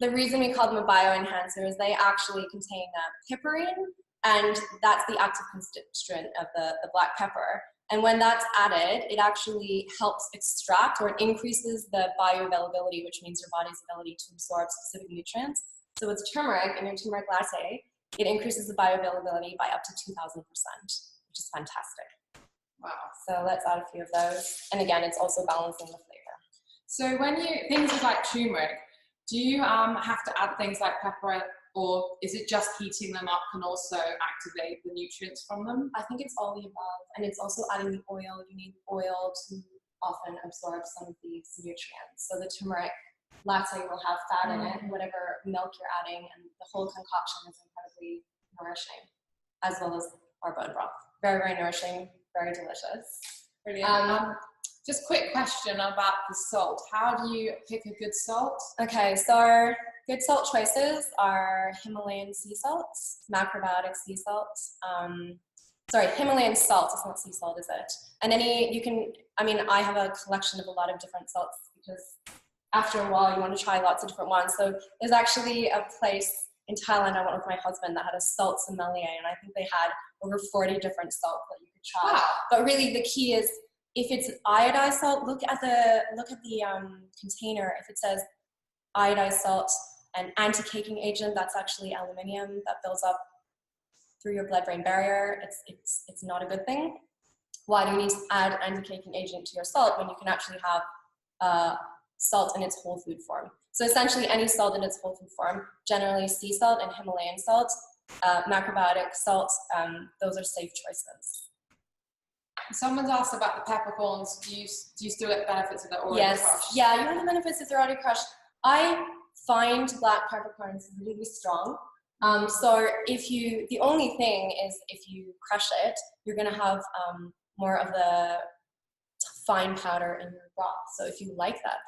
the reason we call them a bioenhancer is they actually contain piperine, and that's the active constituent of the black pepper. And when that's added, it actually helps extract, or it increases the bioavailability, which means your body's ability to absorb specific nutrients. So with turmeric in your turmeric latte, it increases the bioavailability by up to 2,000%, which is fantastic. Wow. So let's add a few of those. And again, it's also balancing the flavor. So when things like turmeric, do you have to add things like pepper, or is it just heating them up can also activate the nutrients from them? I think it's all the above, and it's also adding the oil. You need oil to often absorb some of these nutrients. So the turmeric latte will have fat in it, whatever milk you're adding, and the whole concoction is incredibly nourishing, as well as our bone broth. Very, very nourishing, very delicious. Brilliant. Just quick question about the salt. How do you pick a good salt? Okay, so our good salt choices are Himalayan sea salts, macrobiotic sea salts. Himalayan salt is not sea salt, is it? And I have a collection of a lot of different salts, because after a while you want to try lots of different ones. So there's actually a place in Thailand I went with my husband that had a salt sommelier, and I think they had over 40 different salts that you could try. Wow. But really the key is, if it's iodized salt, look at the container. If it says iodized salt and anti-caking agent, that's actually aluminium that builds up through your blood-brain barrier. It's not a good thing. Why do you need to add anti-caking agent to your salt when you can actually have salt in its whole food form? So essentially any salt in its whole food form, generally sea salt and Himalayan salt, macrobiotic salt, those are safe choices. Someone's asked about the peppercorns. Do you still get benefits if they're already crushed? Yeah, you have the benefits if they're already crushed. I find black peppercorns really strong. So the only thing is, if you crush it, you're gonna have more of the fine powder in your broth. So if you like that,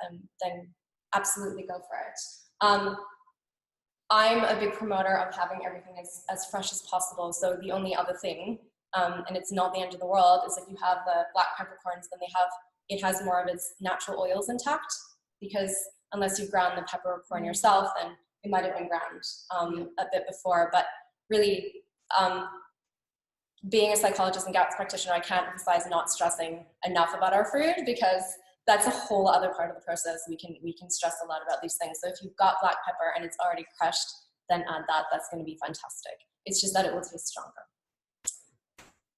then absolutely go for it. I'm a big promoter of having everything as fresh as possible. So the only other thing, and it's not the end of the world, is if you have the black peppercorns, then it has more of its natural oils intact, because unless you ground the peppercorn yourself, then it might have been ground a bit before. But really, being a psychologist and GAPS practitioner, I can't emphasize not stressing enough about our food, because that's a whole other part of the process. We can stress a lot about these things. So if you've got black pepper and it's already crushed, then add that. That's going to be fantastic. It's just that it will taste stronger.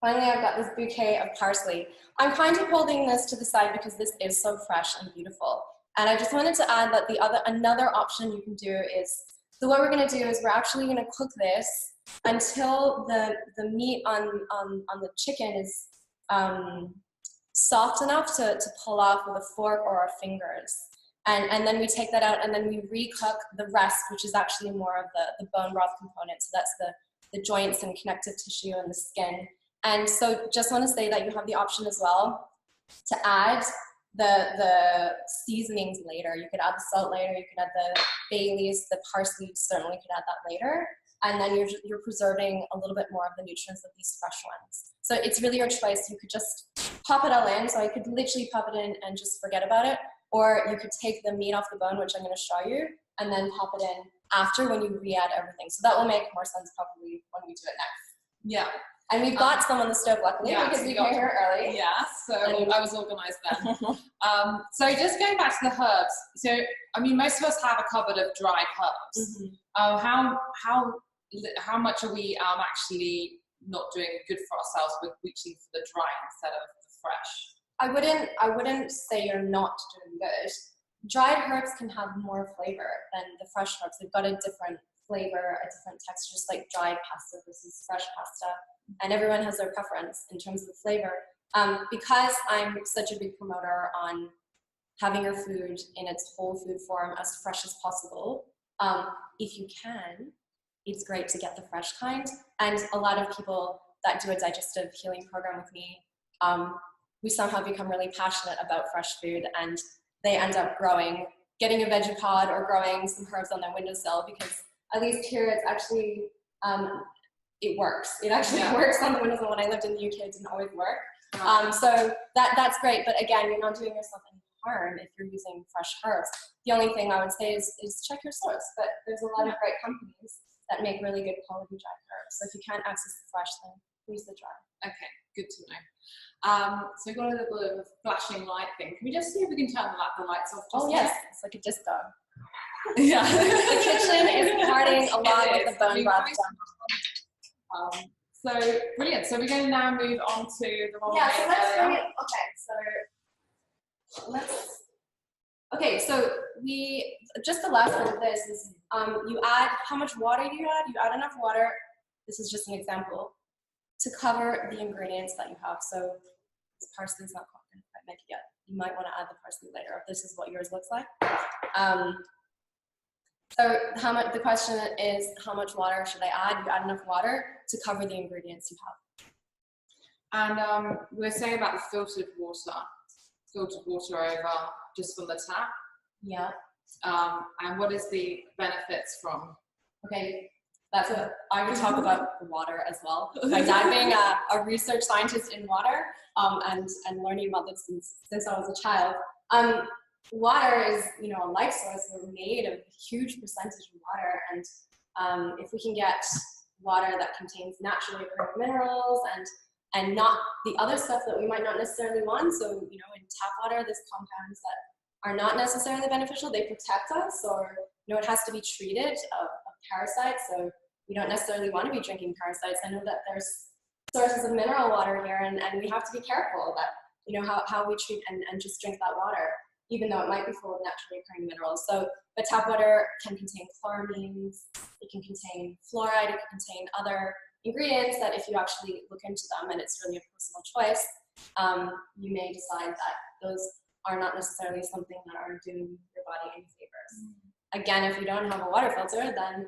Finally, I've got this bouquet of parsley. I'm kind of holding this to the side because this is so fresh and beautiful. And I just wanted to add that another option you can do is, so what we're going to do is we're actually going to cook this until the meat on the chicken is soft enough to pull off with a fork or our fingers. And then we take that out, and then we recook the rest, which is actually more of the bone broth component. So that's the joints and connective tissue and the skin. And so just want to say that you have the option as well to add the seasonings later. You could add the salt later, you could add the bay leaves, the parsley, certainly could add that later. And then you're preserving a little bit more of the nutrients of these fresh ones. So it's really your choice. You could just pop it all in. So I could literally pop it in and just forget about it. Or you could take the meat off the bone, which I'm going to show you, and then pop it in after when you re-add everything. So that will make more sense probably when we do it next. Yeah. And we've got some on the stove, luckily, because we came here early. Yeah, so I was organized then. So just going back to the herbs. So, I mean, most of us have a cupboard of dried herbs. How much are we actually not doing good for ourselves with reaching for the dry instead of the fresh? I wouldn't say you're not doing good. Dried herbs can have more flavor than the fresh herbs. They've got a different flavor, a different texture, just like dried pasta versus fresh pasta. And everyone has their preference in terms of the flavor. Because I'm such a big promoter on having your food in its whole food form as fresh as possible, if you can, it's great to get the fresh kind. And a lot of people that do a digestive healing program with me, we somehow become really passionate about fresh food, and they end up getting a veggie pod or growing some herbs on their windowsill, because at least here it's actually, it works. It actually works on the windowsill. When I lived in the UK, it didn't always work. So that's great. But again, you're not doing yourself any harm if you're using fresh herbs. The only thing I would say is check your source, but there's a lot of great companies that make really good quality dried herbs. So if you can't access the fresh, then use the dry. Okay, good to know. So we've got a little bit of a flashing light thing. Can we just see if we can turn the lights off? Oh yes, it's like a disco. Yeah. The kitchen is partying along with the bone broth. So brilliant. So we're going to now move on to the one. Yeah. So let's bring it. Okay. So we just the last bit of this is you add how much water do you add? You add enough water. This is just an example to cover the ingredients that you have. So this parsley is not quite make it yet. You might want to add the parsley later if this is what yours looks like. So the question is, how much water should I add? You add enough water to cover the ingredients you have. And we're saying about the filtered water over just from the tap. Yeah. And what is the benefits from? Okay, that's what I would talk about the water as well. My dad being a research scientist in water and learning about this since I was a child. Water is, a life source. We're made of a huge percentage of water, and if we can get water that contains naturally occurring minerals and not the other stuff that we might not necessarily want. So, in tap water, there's compounds that are not necessarily beneficial. They protect us, or it has to be treated of parasites. So we don't necessarily want to be drinking parasites. I know that there's sources of mineral water here, and we have to be careful that how we treat and just drink that water, even though it might be full of naturally occurring minerals. So, but tap water can contain chloramines, it can contain fluoride, it can contain other ingredients that if you actually look into them, and it's really a personal choice, you may decide that those are not necessarily something that are doing your body any favors. Again, if you don't have a water filter, then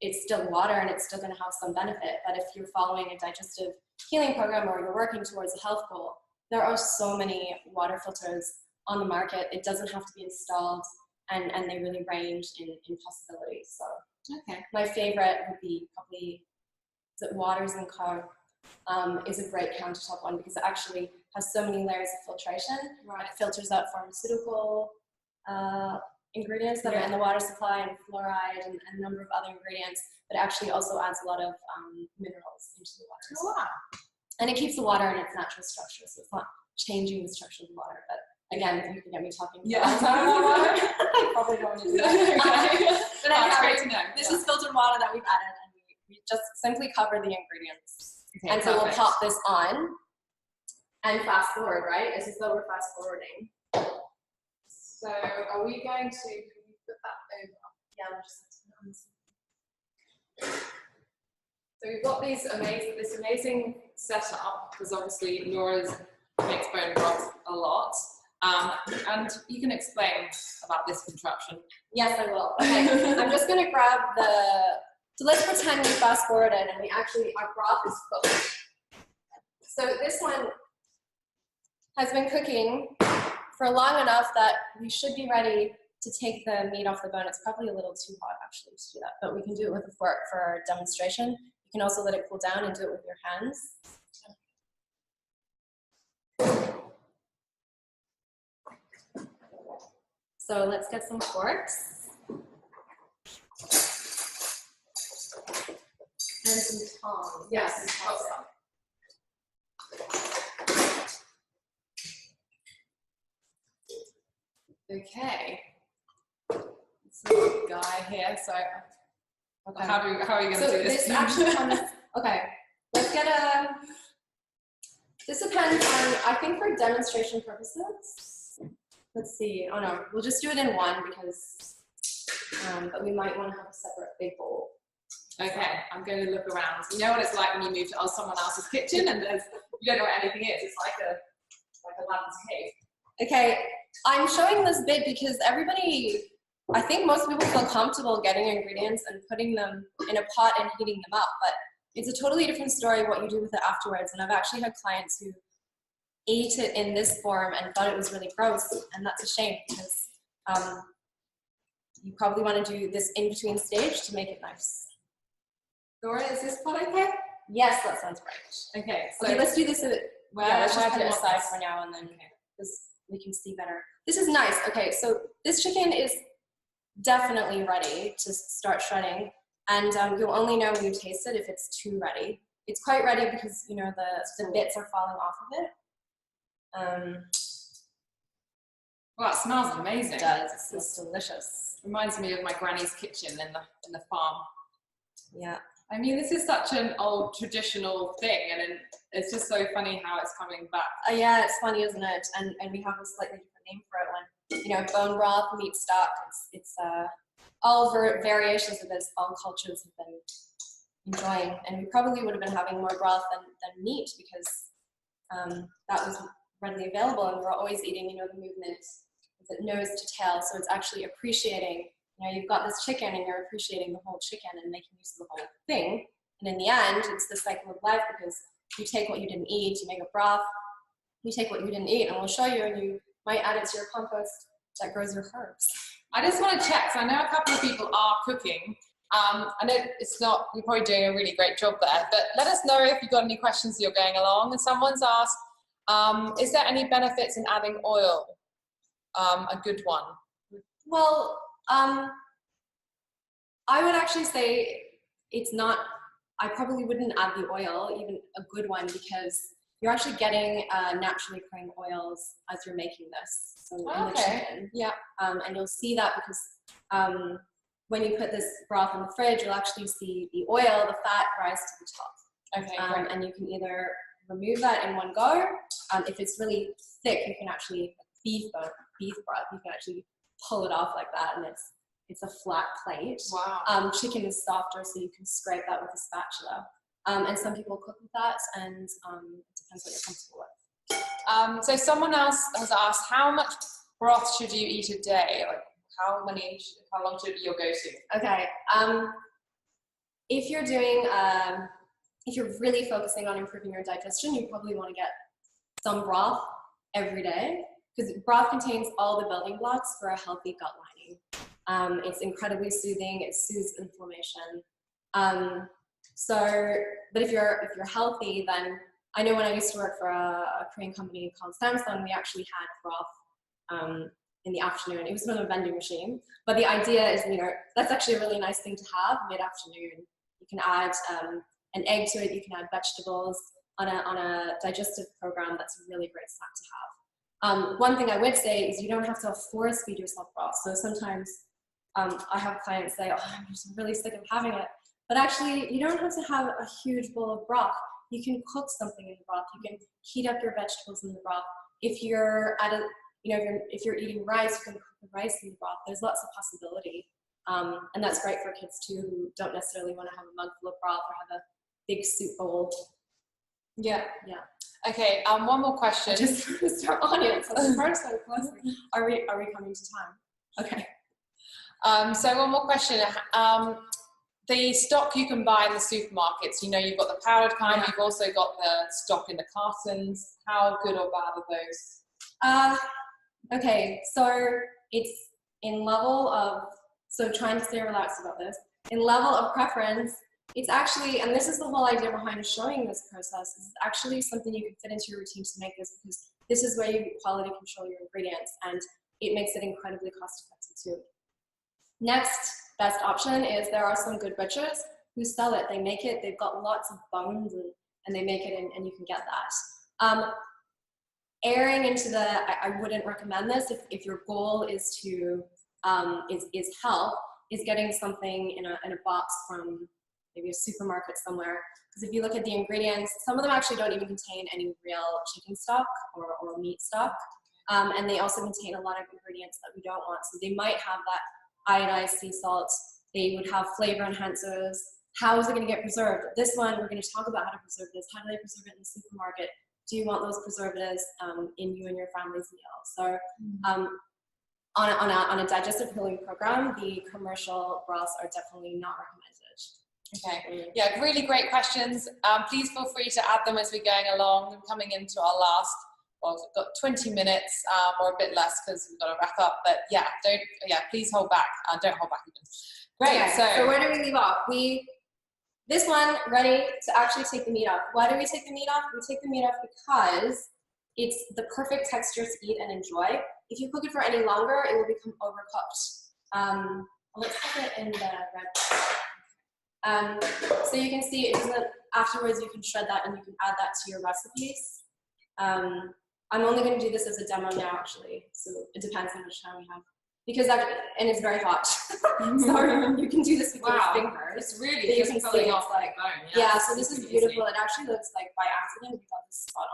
it's still water and it's still going to have some benefit. But if you're following a digestive healing program or you're working towards a health goal, there are so many water filters on the market. It doesn't have to be installed, and they really range in possibilities. So my favorite would be probably Waters and Co. Is a great countertop one because it actually has so many layers of filtration. Right. It filters out pharmaceutical ingredients that are in the water supply and fluoride and a number of other ingredients, but it actually also adds a lot of minerals into the water. Oh, wow. And it keeps the water in its natural structure, so it's not changing the structure of the water. But again, you can get me talking about water. I probably don't want to do that. But great to know. This is filtered water that we've added, and we just simply cover the ingredients. Okay, and so we'll pop this on and fast forward, right? It's as though we're fast forwarding. So are we going to, can we put that over? Yeah, we'll just so we've got this amazing setup, because obviously Laura's makes bone broth a lot. And you can explain about this contraption. Yes, I will. Okay, I'm just going to grab so let's pretend we fast forwarded and our broth is cooked. So this one has been cooking for long enough that we should be ready to take the meat off the bone. It's probably a little too hot actually to do that, but we can do it with a fork for our demonstration. You can also let it cool down and do it with your hands. So let's get some forks. And some tongs. Yes. Okay. So guy here. So okay. How are you going to do this? This actually comes. Okay. Let's get This depends on. I think for demonstration purposes. Let's see. Oh no, we'll just do it in one because. But we might want to have a separate big bowl. Okay, I'm going to look around. You know what it's like when you move to someone else's kitchen and you don't know what anything is. It's like a lad's cave. Okay, I'm showing this bit because I think most people feel comfortable getting ingredients and putting them in a pot and heating them up, but it's a totally different story what you do with it afterwards. And I've actually had clients who ate it in this form and thought it was really gross, and that's a shame because you probably want to do this in-between stage to make it nice. Laura, is this pot okay? Yes, that sounds right. Okay, so let's do this. Let's just put it aside for now, and then because we can see better. this is nice. Okay, so this chicken is definitely ready to start shredding, and you'll only know when you taste it if it's too ready. It's quite ready because, you know, the bits are falling off of it. Well, it smells amazing. It does. It's delicious. Reminds me of my granny's kitchen in the farm. Yeah. I mean, this is such an old traditional thing, and it's just so funny how it's coming back. Yeah, it's funny, isn't it? And we have a slightly different name for it when, you know, bone broth, meat stock. It's all variations of this all cultures have been enjoying, and we probably would have been having more broth than meat because that was readily available, and we're always eating, you know, the movement that nose to tail, so it's actually appreciating, you know, you've got this chicken and you're appreciating the whole chicken and making use of the whole thing, and in the end, it's the cycle of life because you take what you didn't eat, you make a broth, you take what you didn't eat, and we'll show you, and you might add it to your compost that grows your herbs. I just want to check, so I know a couple of people are cooking. I know it's not, you're probably doing a really great job there, but let us know if you've got any questions as you're going along. And someone's asked, is there any benefits in adding oil? A good one. Well, I would actually say it's not, I probably wouldn't add the oil, even a good one, because you're actually getting naturally occurring oils as you're making this. So in the chicken. Yeah. And you'll see that because when you put this broth in the fridge, you'll actually see the oil, the fat rise to the top. Okay, great. And you can either remove that in one go. If it's really thick, you can actually, beef broth, you can actually pull it off like that, and it's a flat plate. Wow. Chicken is softer, so you can scrape that with a spatula. And some people cook with that, and it depends what you're comfortable with. So someone else has asked, how much broth should you eat a day? Like how long should be your go-to? Okay. If you're doing, if you're really focusing on improving your digestion, you probably want to get some broth every day, because broth contains all the building blocks for a healthy gut lining. It's incredibly soothing. It soothes inflammation. But if you're healthy, then I know when I used to work for a Korean company called Samsung, we actually had broth in the afternoon. It was from a vending machine, but the idea is, you know, that's actually a really nice thing to have mid-afternoon. You can add an egg to it. You can add vegetables on a digestive program. That's a really great snack to have. One thing I would say is you don't have to force feed yourself broth. So sometimes I have clients say, oh, I'm just really sick of having it. But actually, you don't have to have a huge bowl of broth. You can cook something in the broth. You can heat up your vegetables in the broth. If you're at a, you know, if you're eating rice, you can cook the rice in the broth. There's lots of possibility. And that's great for kids too, who don't necessarily want to have a mug full of broth or have a big soup bowl. Yeah. Yeah. Okay, one more question. Just for our audience, are we coming to time? Okay. So one more question. The stock you can buy in the supermarkets, you know, you've got the powdered kind, you've also got the stock in the cartons. How good or bad are those? Okay, so it's in level of, so trying to stay relaxed about this, in level of preference, it's actually, and this is the whole idea behind showing this process, is actually something you can fit into your routine to make this, because this is where you quality control your ingredients, and it makes it incredibly cost effective too. Next best option is there are some good butchers who sell it. They make it, they've got lots of bones and they make it, and you can get that. Airing into the, I wouldn't recommend this if your goal is to, is health, is getting something in a box from maybe a supermarket somewhere. Because if you look at the ingredients, some of them actually don't even contain any real chicken stock or meat stock. And they also contain a lot of ingredients that we don't want. So they might have that iodized sea salt. They would have flavor enhancers. How is it going to get preserved? This one, we're going to talk about how to preserve this. How do they preserve it in the supermarket? Do you want those preservatives in you and your family's meal? So on a digestive healing program, the commercial broths are definitely not recommended. Okay, yeah, really great questions. Please feel free to add them as we're going along. We're coming into our last, well, we've got 20 minutes or a bit less because we've got to wrap up. But yeah, please hold back. Don't hold back even. Great. Okay, so where do we leave off? This one, ready to actually take the meat off. Why do we take the meat off? We take the meat off because it's the perfect texture to eat and enjoy. If you cook it for any longer, it will become overcooked. Let's put it in the red. So you can see it doesn't, afterwards you can shred that and you can add that to your recipes. I'm only going to do this as a demo now, actually, so it depends how much time we have. Because and it's very hot. So you can do this with your fingers. It's really just pulling off like bone. Yeah, so this is beautiful. It actually looks like by accident we got this spot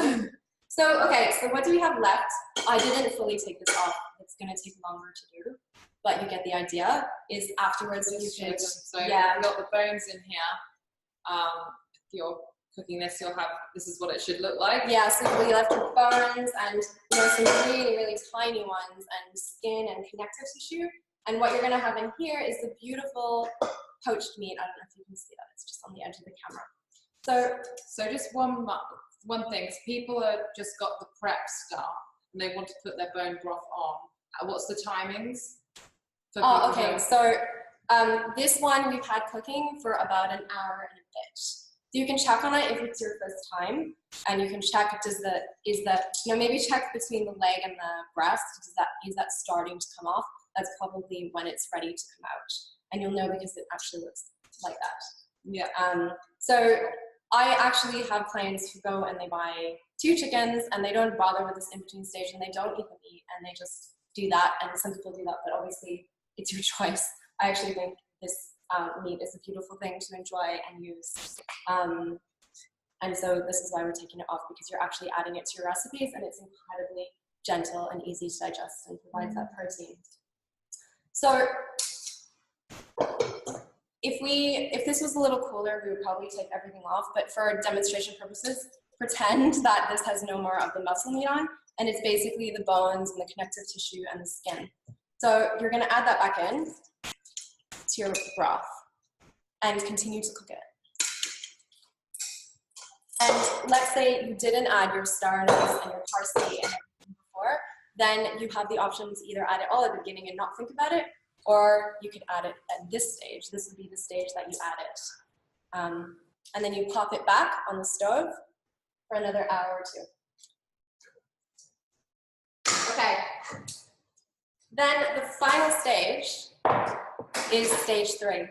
on. So, okay, so what do we have left? I didn't fully take this off. It's going to take longer to do, but you get the idea. Is afterwards you can, so yeah, we've got the bones in here. If you're cooking this, you'll have, this is what it should look like. Yeah, so we left with bones and some really, really tiny ones and skin and connective tissue. And what you're going to have in here is the beautiful poached meat. I don't know if you can see that. It's just on the edge of the camera. So just one thing. So people have just got the prep start and they want to put their bone broth on. What's the timings? Oh, okay. So this one we've had cooking for about an hour and a bit. So you can check on it if it's your first time, and you can check maybe check between the leg and the breast. Is that starting to come off? That's probably when it's ready to come out, and you'll know because it actually looks like that. Yeah. So I actually have clients who go and they buy 2 chickens and they don't bother with this in-between stage and they don't eat the meat and they just do that. And some people do that, but obviously it's your choice. I actually think this meat is a beautiful thing to enjoy and use. And so this is why we're taking it off, because you're actually adding it to your recipes and it's incredibly gentle and easy to digest and provides that protein. So if this was a little cooler, we would probably take everything off, but for demonstration purposes, pretend that this has no more of the muscle meat on, and it's basically the bones and the connective tissue and the skin. So you're gonna add that back in to your broth and continue to cook it. And let's say you didn't add your star anise and your parsley and everything before, then you have the option to either add it all at the beginning and not think about it, or you could add it at this stage. This would be the stage that you add it. And then you pop it back on the stove for another hour or 2. Okay. Then the final stage is stage 3.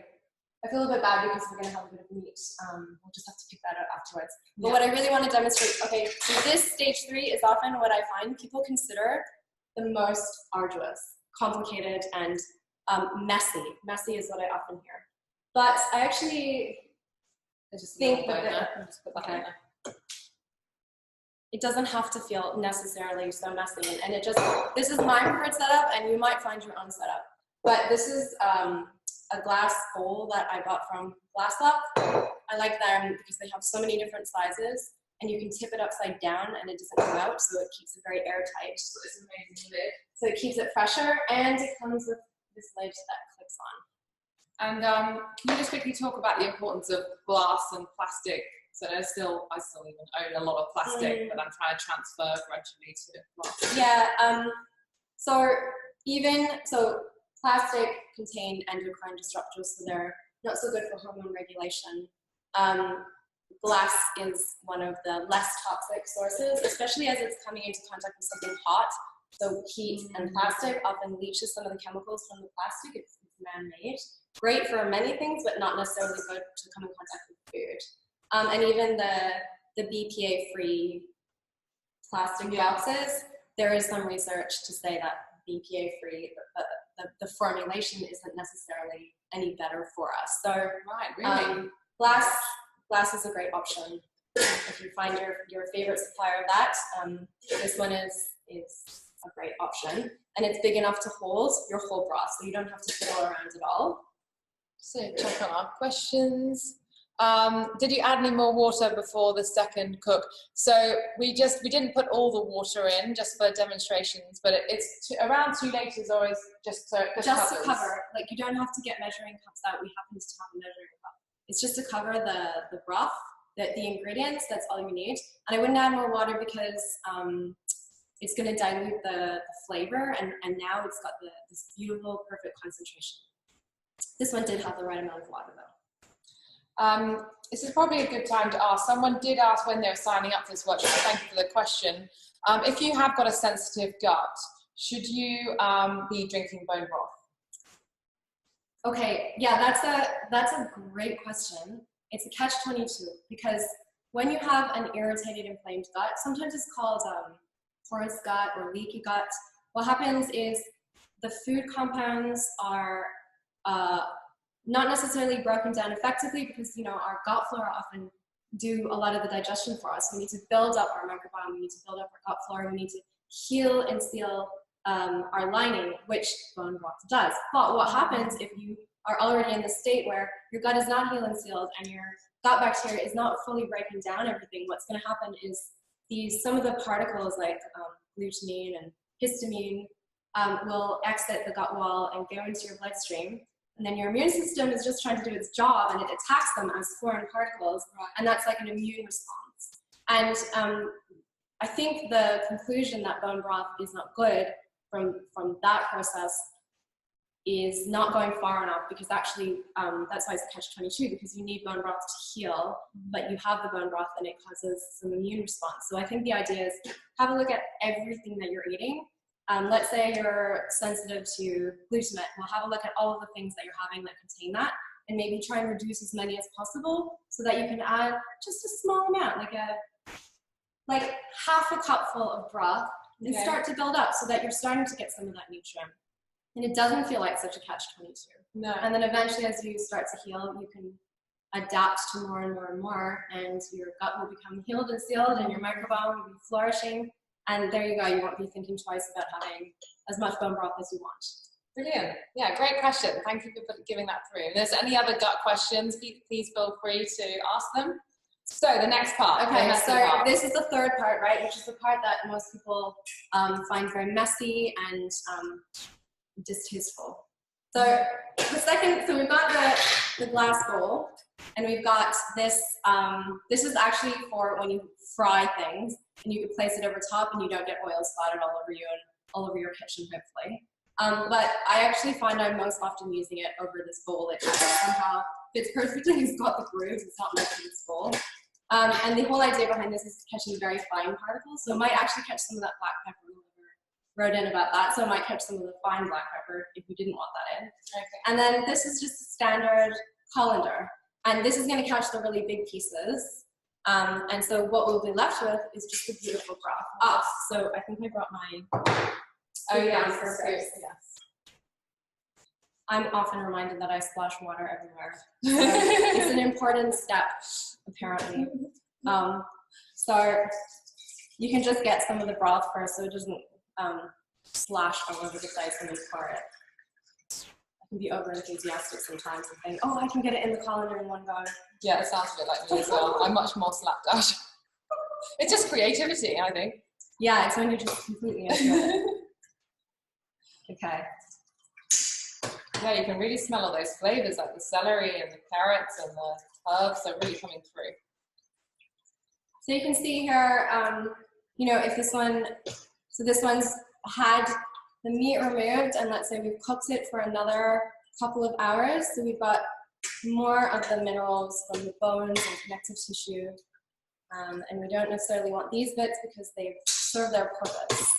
I feel a bit bad because we're going to have a bit of meat. We'll just have to pick that out afterwards. But what I really want to demonstrate, okay, so this stage 3 is often what I find people consider the most arduous, complicated, and messy. Messy is what I often hear. But I actually think that it doesn't have to feel necessarily so messy. And this is my preferred setup, and you might find your own setup. But this is a glass bowl that I bought from Glass Lock. I like them because they have so many different sizes, and you can tip it upside down and it doesn't come out, so it keeps it very airtight. So it's amazing lid. So it keeps it fresher, and it comes with this lid that clips on. And can you just quickly talk about the importance of glass and plastic? So I still even own a lot of plastic, but I'm trying to transfer gradually to glass. Yeah. So plastic contain endocrine disruptors, so they're not so good for hormone regulation. Glass is one of the less toxic sources, especially as it's coming into contact with something hot. So heat and plastic often leaches some of the chemicals from the plastic. It's man-made. Great for many things, but not necessarily good to come in contact with food. And even the BPA-free plastic boxes, there is some research to say that BPA-free, the formulation isn't necessarily any better for us. So glass is a great option. If you find your favorite supplier of that, this one is a great option. And it's big enough to hold your whole broth, so you don't have to fiddle around at all. So check on our questions. Did you add any more water before the second cook? So we didn't put all the water in just for demonstrations, but it's around 2 liters, or is just to cover. Like, you don't have to get measuring cups out. We happen to have a measuring cup. It's just to cover the broth, the ingredients. That's all you need. And I wouldn't add more water because it's going to dilute the flavor, and now it's got this beautiful, perfect concentration. This one did have the right amount of water though. this is probably a good time to ask. Someone did ask when they were signing up for this workshop. Thank you for the question. If you have got a sensitive gut, should you be drinking bone broth? Okay, yeah, that's a great question. It's a catch-22 because when you have an irritated, inflamed gut, sometimes it's called porous gut or leaky gut. What happens is the food compounds are not necessarily broken down effectively because, you know, our gut flora often do a lot of the digestion for us. We need to build up our microbiome, we need to build up our gut flora, we need to heal and seal our lining, which bone broth does. But what happens if you are already in the state where your gut is not healed and sealed and your gut bacteria is not fully breaking down everything? What's going to happen is some of the particles like glutamine and histamine will exit the gut wall and go into your bloodstream. And then your immune system is just trying to do its job and it attacks them as foreign particles. And that's like an immune response. And I think the conclusion that bone broth is not good from that process is not going far enough, because actually that's why it's a catch-22, because you need bone broth to heal, but you have the bone broth and it causes some immune response. So I think the idea is have a look at everything that you're eating. Let's say you're sensitive to glutamate. Well, have a look at all of the things that you're having that contain that, and maybe try and reduce as many as possible so that you can add just a small amount, like half a cupful of broth, and start to build up so that you're starting to get some of that nutrient. And it doesn't feel like such a catch-22. No. And then eventually as you start to heal, you can adapt to more and more and more, and your gut will become healed and sealed and your microbiome will be flourishing. And there you go, you won't be thinking twice about having as much bone broth as you want. Brilliant. Yeah, great question. Thank you for giving that through. If there's any other gut questions, please feel free to ask them. So the next part. Okay, so this is the third part, right, which is the part that most people find very messy and distasteful. So the second, so we've got the glass bowl, and we've got this, this is actually for when you fry things, and you can place it over top and you don't get oil splattered all over you and all over your kitchen, hopefully. But I actually find I'm most often using it over this bowl. It somehow fits perfectly. It's got the grooves. It's not meant for this bowl. And the whole idea behind this is catching very fine particles. So it might actually catch some of that black pepper. Wrote in about that, so it might catch some of the fine black pepper if you didn't want that in. Okay. And then this is just a standard colander. And this is going to catch the really big pieces. And so what we'll be left with is just a beautiful broth. So I think I brought my... Oh yeah, yes. I'm often reminded that I splash water everywhere. So it's an important step, apparently. So you can just get some of the broth first so it doesn't slash all over the place when you pour it. I can be over enthusiastic sometimes and think, oh, I can get it in the colander in one go. Yeah, it sounds a bit like me as well. I'm much more slapped out. It's just creativity, I think. Yeah, it's when you're just completely into it. Okay. Yeah, you can really smell all those flavors, like the celery and the carrots and the herbs are really coming through. So you can see here, you know, if this one, so this one's had the meat removed, and let's say we've cooked it for another couple of hours, so we've got more of the minerals from the bones and connective tissue, and we don't necessarily want these bits because they serve their purpose.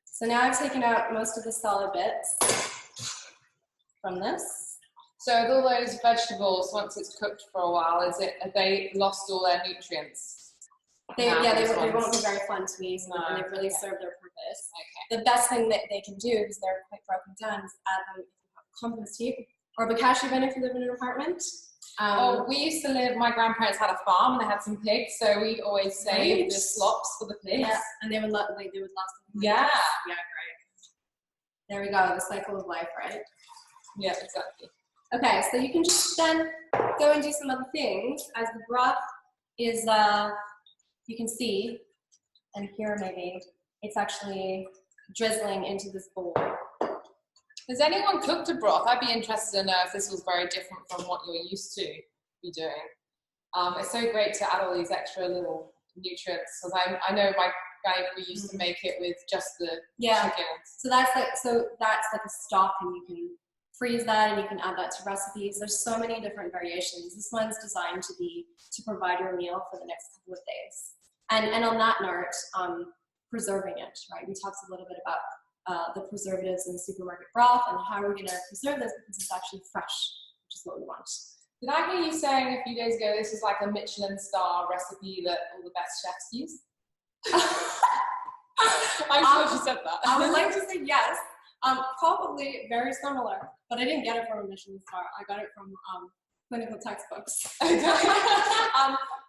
So now I've taken out most of the solid bits from this. So with all those vegetables, once it's cooked for a while, have they lost all their nutrients? They won't be very fun to me, so and they've really served their purpose. Okay. The best thing that they can do, because they're quite broken down, is add them if you have a compost heap, or a bokashi bin if you live in an apartment. We used to live, my grandparents had a farm and they had some pigs, so we'd always save the slops for the pigs. Yeah, and they would last them. Yeah. Yeah, great. There we go, the cycle of life, right? Yeah, exactly. Okay, so you can just then go and do some other things as the broth is, you can see, and here maybe, it's actually drizzling into this bowl. Has anyone cooked a broth? I'd be interested to know if this was very different from what you're used to be doing. It's so great to add all these extra little nutrients. Because I know my granny, we used to make it with just the chicken. So that's like a stock, and you can freeze that and you can add that to recipes. There's so many different variations. This one's designed to provide your meal for the next couple of days. And on that note, preserving it, right? We talked a little bit about the preservatives in supermarket broth and how we're going to preserve this because it's actually fresh, which is what we want. Did I hear you saying a few days ago this is like a Michelin star recipe that all the best chefs use? I'm sure she said that. I would like to say yes. Probably very similar, but I didn't get it from a Michelin star. I got it from clinical textbooks.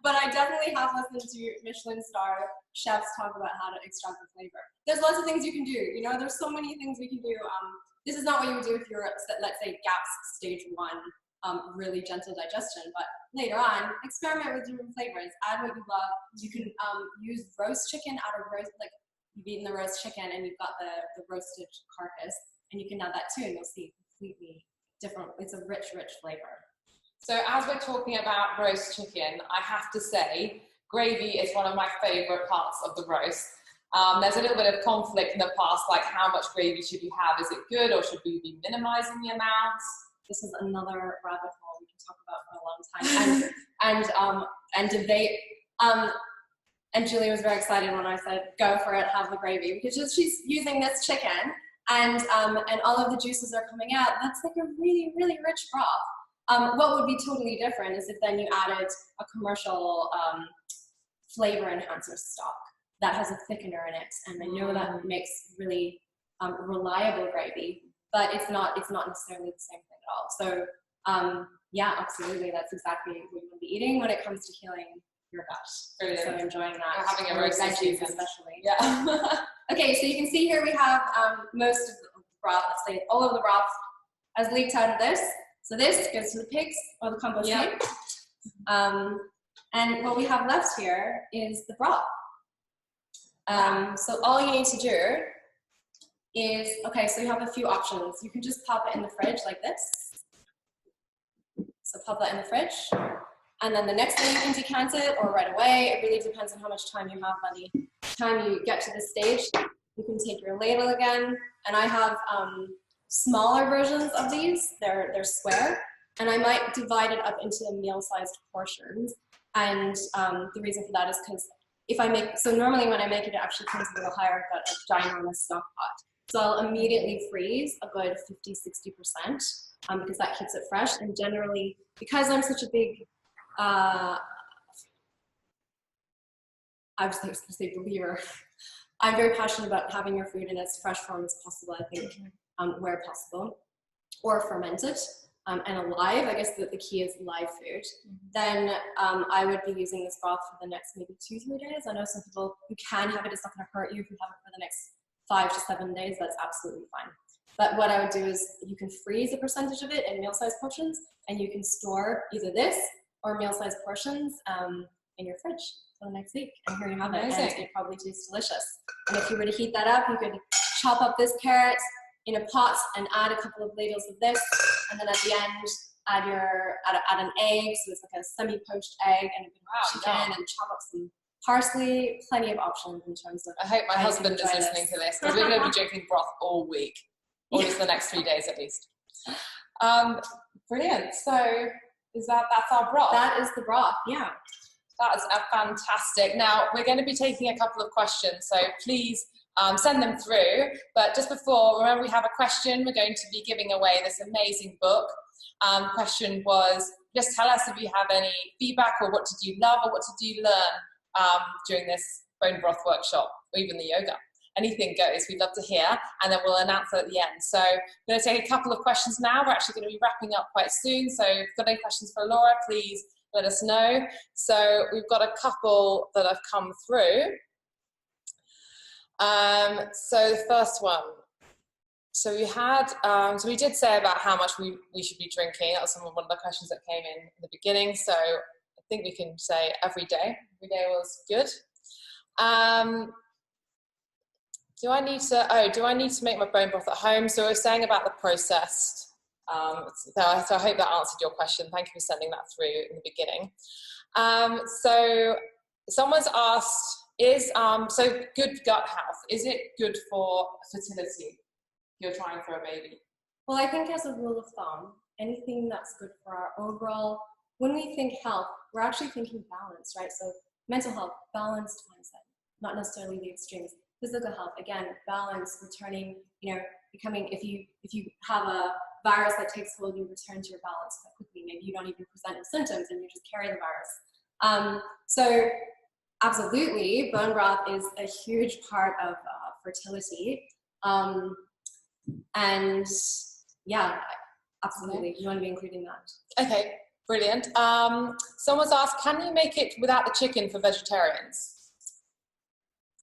But I definitely have listened to Michelin star chefs talk about how to extract the flavor. There's lots of things you can do. You know, there's so many things we can do. This is not what you would do if you're, let's say, GAPS stage 1, really gentle digestion. But later on, experiment with different flavors. Add what you love. You can use roast chicken out of roast, like you've eaten the roast chicken and you've got the roasted carcass, and you can add that too, and you'll see completely different. It's a rich, rich flavor. So as we're talking about roast chicken, I have to say, gravy is one of my favourite parts of the roast. There's a little bit of conflict in the past, like how much gravy should you have? Is it good, or should we be minimising the amounts? This is another rabbit hole we can talk about for a long time, and debate. And Julie was very excited when I said, go for it, have the gravy, because she's using this chicken, and all of the juices are coming out. That's like a really, really rich broth. What would be totally different is if then you added a commercial flavor enhancer stock that has a thickener in it, and I know that makes really reliable gravy, but it's not necessarily the same thing at all. So yeah, absolutely, that's exactly what you want to be eating when it comes to healing your gut. Brilliant. So enjoying that. Or having a roast veggies especially. Yeah. Okay, so you can see here we have most of the broth, let's say all of the broth has leaked out of this. So this goes to the pigs or the compost heap. And what we have left here is the broth. So all you need to do is, okay, so you have a few options. You can just pop it in the fridge like this. So pop that in the fridge. And then the next day you can decant it, or right away. It really depends on how much time you have by the time you get to this stage. You can take your ladle again. And I have smaller versions of these. They're square. And I might divide it up into meal-sized portions. And the reason for that is because if I make, so normally when I make it, it actually comes a little higher. I've got a ginormous stock pot. So I'll immediately freeze a good 50–60% because that keeps it fresh. And generally, because I'm such a big, I was going to say believer, I'm very passionate about having your food in as fresh form as possible, I think, where possible, or fermented. And alive, I guess the key is live food, then I would be using this broth for the next maybe 2–3 days. I know some people, you can have it, it's not going to hurt you if you have it for the next 5 to 7 days, that's absolutely fine. But what I would do is you can freeze a percentage of it in meal-sized portions, and you can store either this or meal-sized portions in your fridge for the next week. And here you have it, and it probably tastes delicious. And if you were to heat that up, you could chop up this carrot in a pot and add a couple of ladles of this, and then at the end add an egg, so it's like a semi-poached egg, and a bit of chicken, and chop up some parsley. Plenty of options in terms of. I hope my husband is listening to this, because we're going to be drinking broth all week, or just the next 3 days at least. Brilliant. So that's our broth? That is the broth. Yeah. That is fantastic. Now we're going to be taking a couple of questions, so please. Send them through, but just before, remember we have a question. We're going to be giving away this amazing book. Question was, just tell us if you have any feedback, or what did you love, or what did you learn during this bone broth workshop, or even the yoga. Anything goes, we'd love to hear, and then we'll announce it at the end. So I'm going to take a couple of questions now. We're actually going to be wrapping up quite soon, so if you've got any questions for Laura, please let us know. So we've got a couple that have come through. So the first one, so we had, so we did say about how much we should be drinking. That was one of the questions that came in the beginning. So I think we can say every day. Every day was good. Do I need to make my bone broth at home? So we're saying about the processed. So I hope that answered your question. Thank you for sending that through in the beginning. So someone's asked, so good gut health, is it good for fertility if you're trying for a baby? Well, I think as a rule of thumb, anything that's good for our overall, when we think health, we're actually thinking balance, right? So mental health, balanced mindset, not necessarily the extremes. Physical health, again, balance, returning, becoming, if you have a virus that takes hold, you return to your balance quite quickly. Maybe you don't even present with symptoms and you just carry the virus. So absolutely, bone broth is a huge part of fertility. And yeah, absolutely, you want to be including that. Okay, brilliant. Someone's asked, can you make it without the chicken for vegetarians?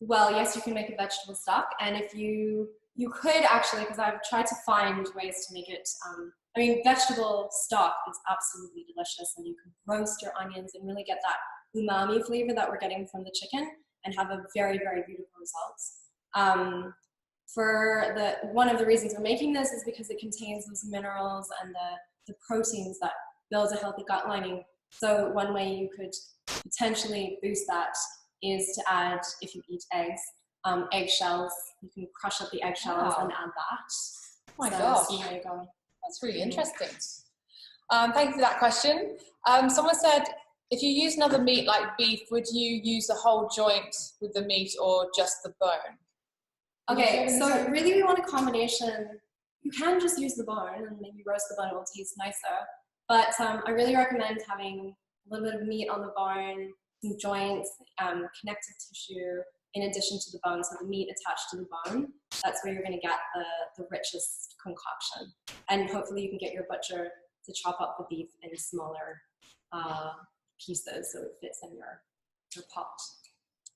Well, yes, you can make a vegetable stock, and if you could actually, because I've tried to find ways to make it, vegetable stock is absolutely delicious, and you can roast your onions and really get that umami flavor that we're getting from the chicken and have a very, very beautiful results. One of the reasons we're making this is because it contains those minerals and the proteins that build a healthy gut lining. So one way you could potentially boost that is to add, if you eat eggs, eggshells. You can crush up the eggshells and add that. Oh my gosh. So there you go. That's really interesting. Thank you for that question. Someone said, if you use another meat like beef, would you use the whole joint with the meat or just the bone? Okay, so really we want a combination. You can just use the bone and maybe roast the bone, it will taste nicer. But I really recommend having a little bit of meat on the bone, some joints, connective tissue, in addition to the bone, so the meat attached to the bone. That's where you're going to get the richest concoction. And hopefully you can get your butcher to chop up the beef in smaller pieces so it fits in your pot.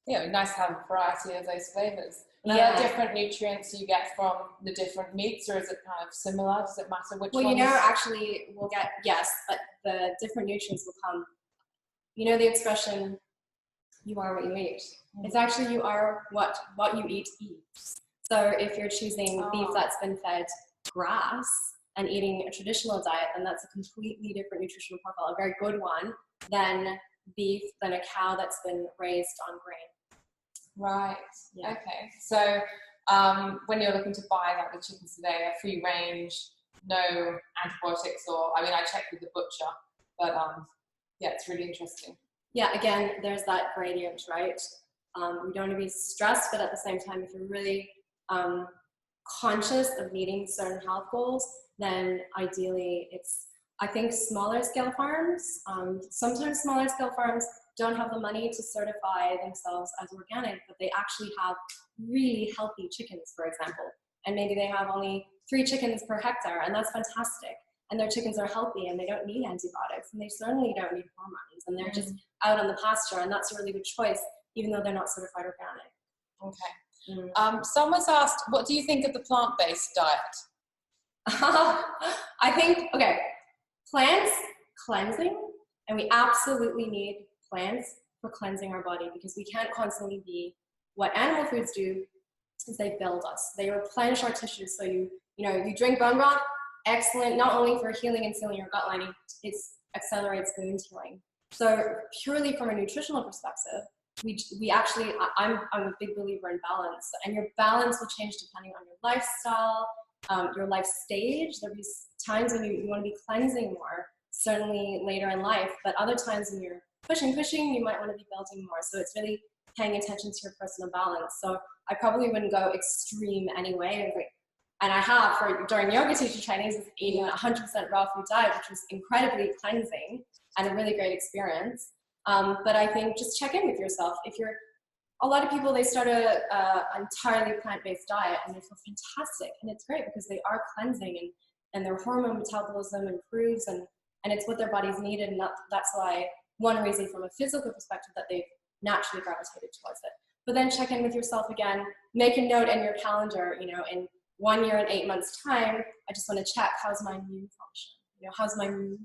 Yeah, it'd be nice to have a variety of those flavors. Are there different nutrients you get from the different meats, or is it kind of similar? Does it matter which ones? Actually we'll get, yes, but the different nutrients will come. You know the expression, you are what you eat. It's actually you are what you eat eats. So if you're choosing beef that's been fed grass and eating a traditional diet, then that's a completely different nutritional profile, a very good one, than a cow that's been raised on grain. Right. Yeah. Okay. So when you're looking to buy like the chickens today, they're free range, no antibiotics, or I checked with the butcher, but yeah, it's really interesting. Yeah, again, there's that gradient, right? We don't want to be stressed, but at the same time, if you're really conscious of meeting certain health goals, then ideally I think smaller scale farms, sometimes smaller scale farms don't have the money to certify themselves as organic, but they actually have really healthy chickens, for example. And maybe they have only 3 chickens per hectare, and that's fantastic. And their chickens are healthy and they don't need antibiotics, and they certainly don't need hormones, and they're just out on the pasture, and that's a really good choice, even though they're not certified organic. Okay. Someone's asked, what do you think of the plant-based diet? I think, plants, cleansing, and we absolutely need plants for cleansing our body, because we can't constantly be, what animal foods do is they build us. They replenish our tissues. So you drink bone broth, excellent, not only for healing and sealing your gut lining, it accelerates wound healing. So purely from a nutritional perspective, we actually, I'm a big believer in balance, and your balance will change depending on your lifestyle, your life stage. There'll be times when you want to be cleansing more, certainly later in life, but other times when you're pushing, you might want to be building more. So it's really paying attention to your personal balance. So I probably wouldn't go extreme anyway. And I have, during yoga teacher trainings, eating a 100% raw food diet, which was incredibly cleansing and a really great experience. But I think just check in with yourself. A lot of people, they start an entirely plant-based diet and they feel fantastic. And it's great because they are cleansing and their hormone metabolism improves, and it's what their bodies needed. And that's why, one reason from a physical perspective, that they've naturally gravitated towards it. But then check in with yourself again, make a note in your calendar, in 1 year and 8 months time, I just want to check, how's my immune function? How's my mood?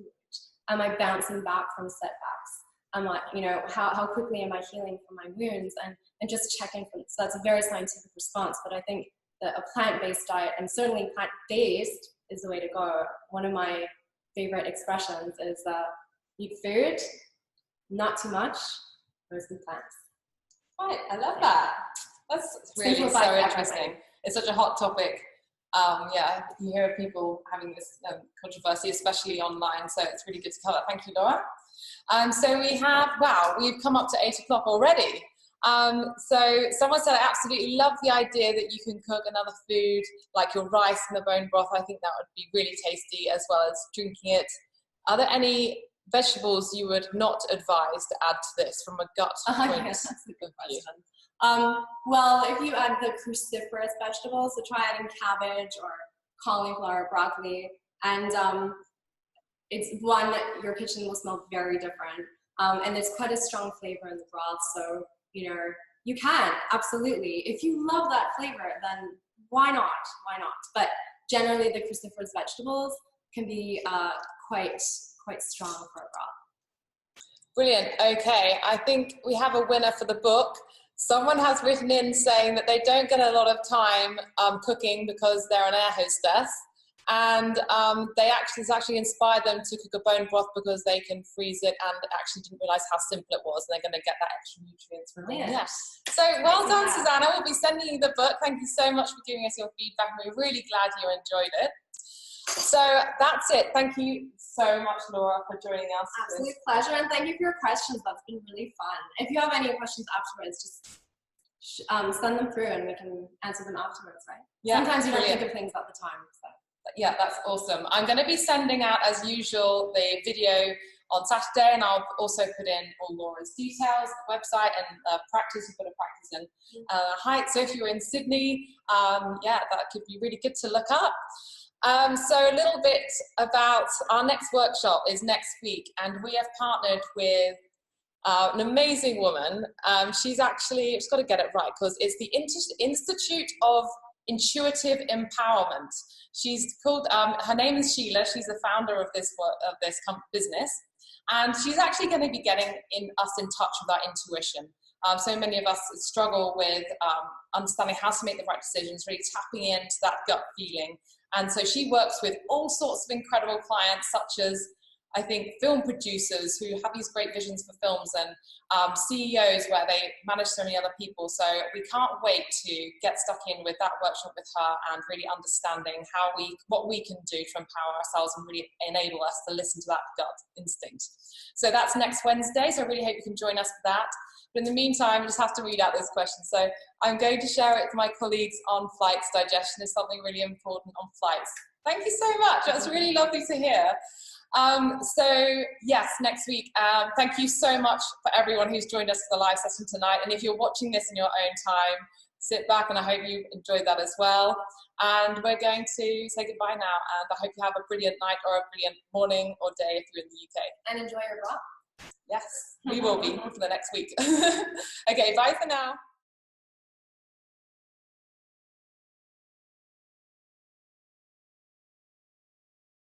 Am I bouncing back from setbacks? Am I, how quickly am I healing from my wounds? And just checking so that's a very scientific response. But I think that a plant-based diet, and certainly plant-based, is the way to go. One of my favorite expressions is eat food, not too much, mostly plants. Right, I love that. That's really so interesting. It's such a hot topic Yeah, you hear of people having this controversy, especially online, so it's really good to cover. Thank you, Laura. So we have, wow, we've come up to 8 o'clock already. So someone said, I absolutely love the idea that you can cook another food like your rice in the bone broth. I think that would be really tasty, as well as drinking it. Are there any vegetables you would not advise to add to this from a gut point of view? Yes, that's a good question. Well, if you add the cruciferous vegetables, so try adding cabbage or cauliflower, broccoli, and it's one, your kitchen will smell very different. And there's quite a strong flavor in the broth, so you know, you can, absolutely. If you love that flavor, then why not? Why not? But generally the cruciferous vegetables can be quite strong for a broth. Brilliant. Okay, I think we have a winner for the book. Someone has written in saying that they don't get a lot of time cooking because they're an air hostess, and it's actually inspired them to cook a bone broth because they can freeze it, and actually didn't realize how simple it was, and they're going to get that extra nutrients from it. Yeah. So well done, Susanna. We'll be sending you the book. Thank you so much for giving us your feedback. We're really glad you enjoyed it. So that's it. Thank you so much, Laura, for joining us. Absolute pleasure, and thank you for your questions. That's been really fun. If you have any questions afterwards, just send them through and we can answer them afterwards, right? Yeah, sometimes you don't think of things at the time. So. Yeah, that's awesome. I'm going to be sending out, as usual, the video on Saturday, and I'll also put in all Laura's details, the website, and practice. You've got to practice in height. So if you're in Sydney, yeah, that could be really good to look up. So a little bit about our next workshop is next week, and we have partnered with an amazing woman. She's actually, I've got to get it right, because it's the Institute of Intuitive Empowerment. She's called, her name is Sheila. She's the founder of this business, and she's actually going to be getting us in touch with our intuition. So many of us struggle with understanding how to make the right decisions, really tapping into that gut feeling. And so she works with all sorts of incredible clients, such as, I think, film producers who have these great visions for films, and CEOs where they manage so many other people. So we can't wait to get stuck in with that workshop with her, and really understanding what we can do to empower ourselves and really enable us to listen to that gut instinct. So that's next Wednesday. So I really hope you can join us for that. But in the meantime, I just have to read out this question. So I'm going to share it with my colleagues on flights. Digestion is something really important on flights. Thank you so much. That's really lovely to hear. So yes, next week, thank you so much for everyone who's joined us for the live session tonight. And if you're watching this in your own time, sit back, and I hope you enjoyed that as well. And we're going to say goodbye now, and I hope you have a brilliant night or a brilliant morning or day if you're in the UK. And enjoy your broth. Yes, we will be for the next week. Okay, bye for now.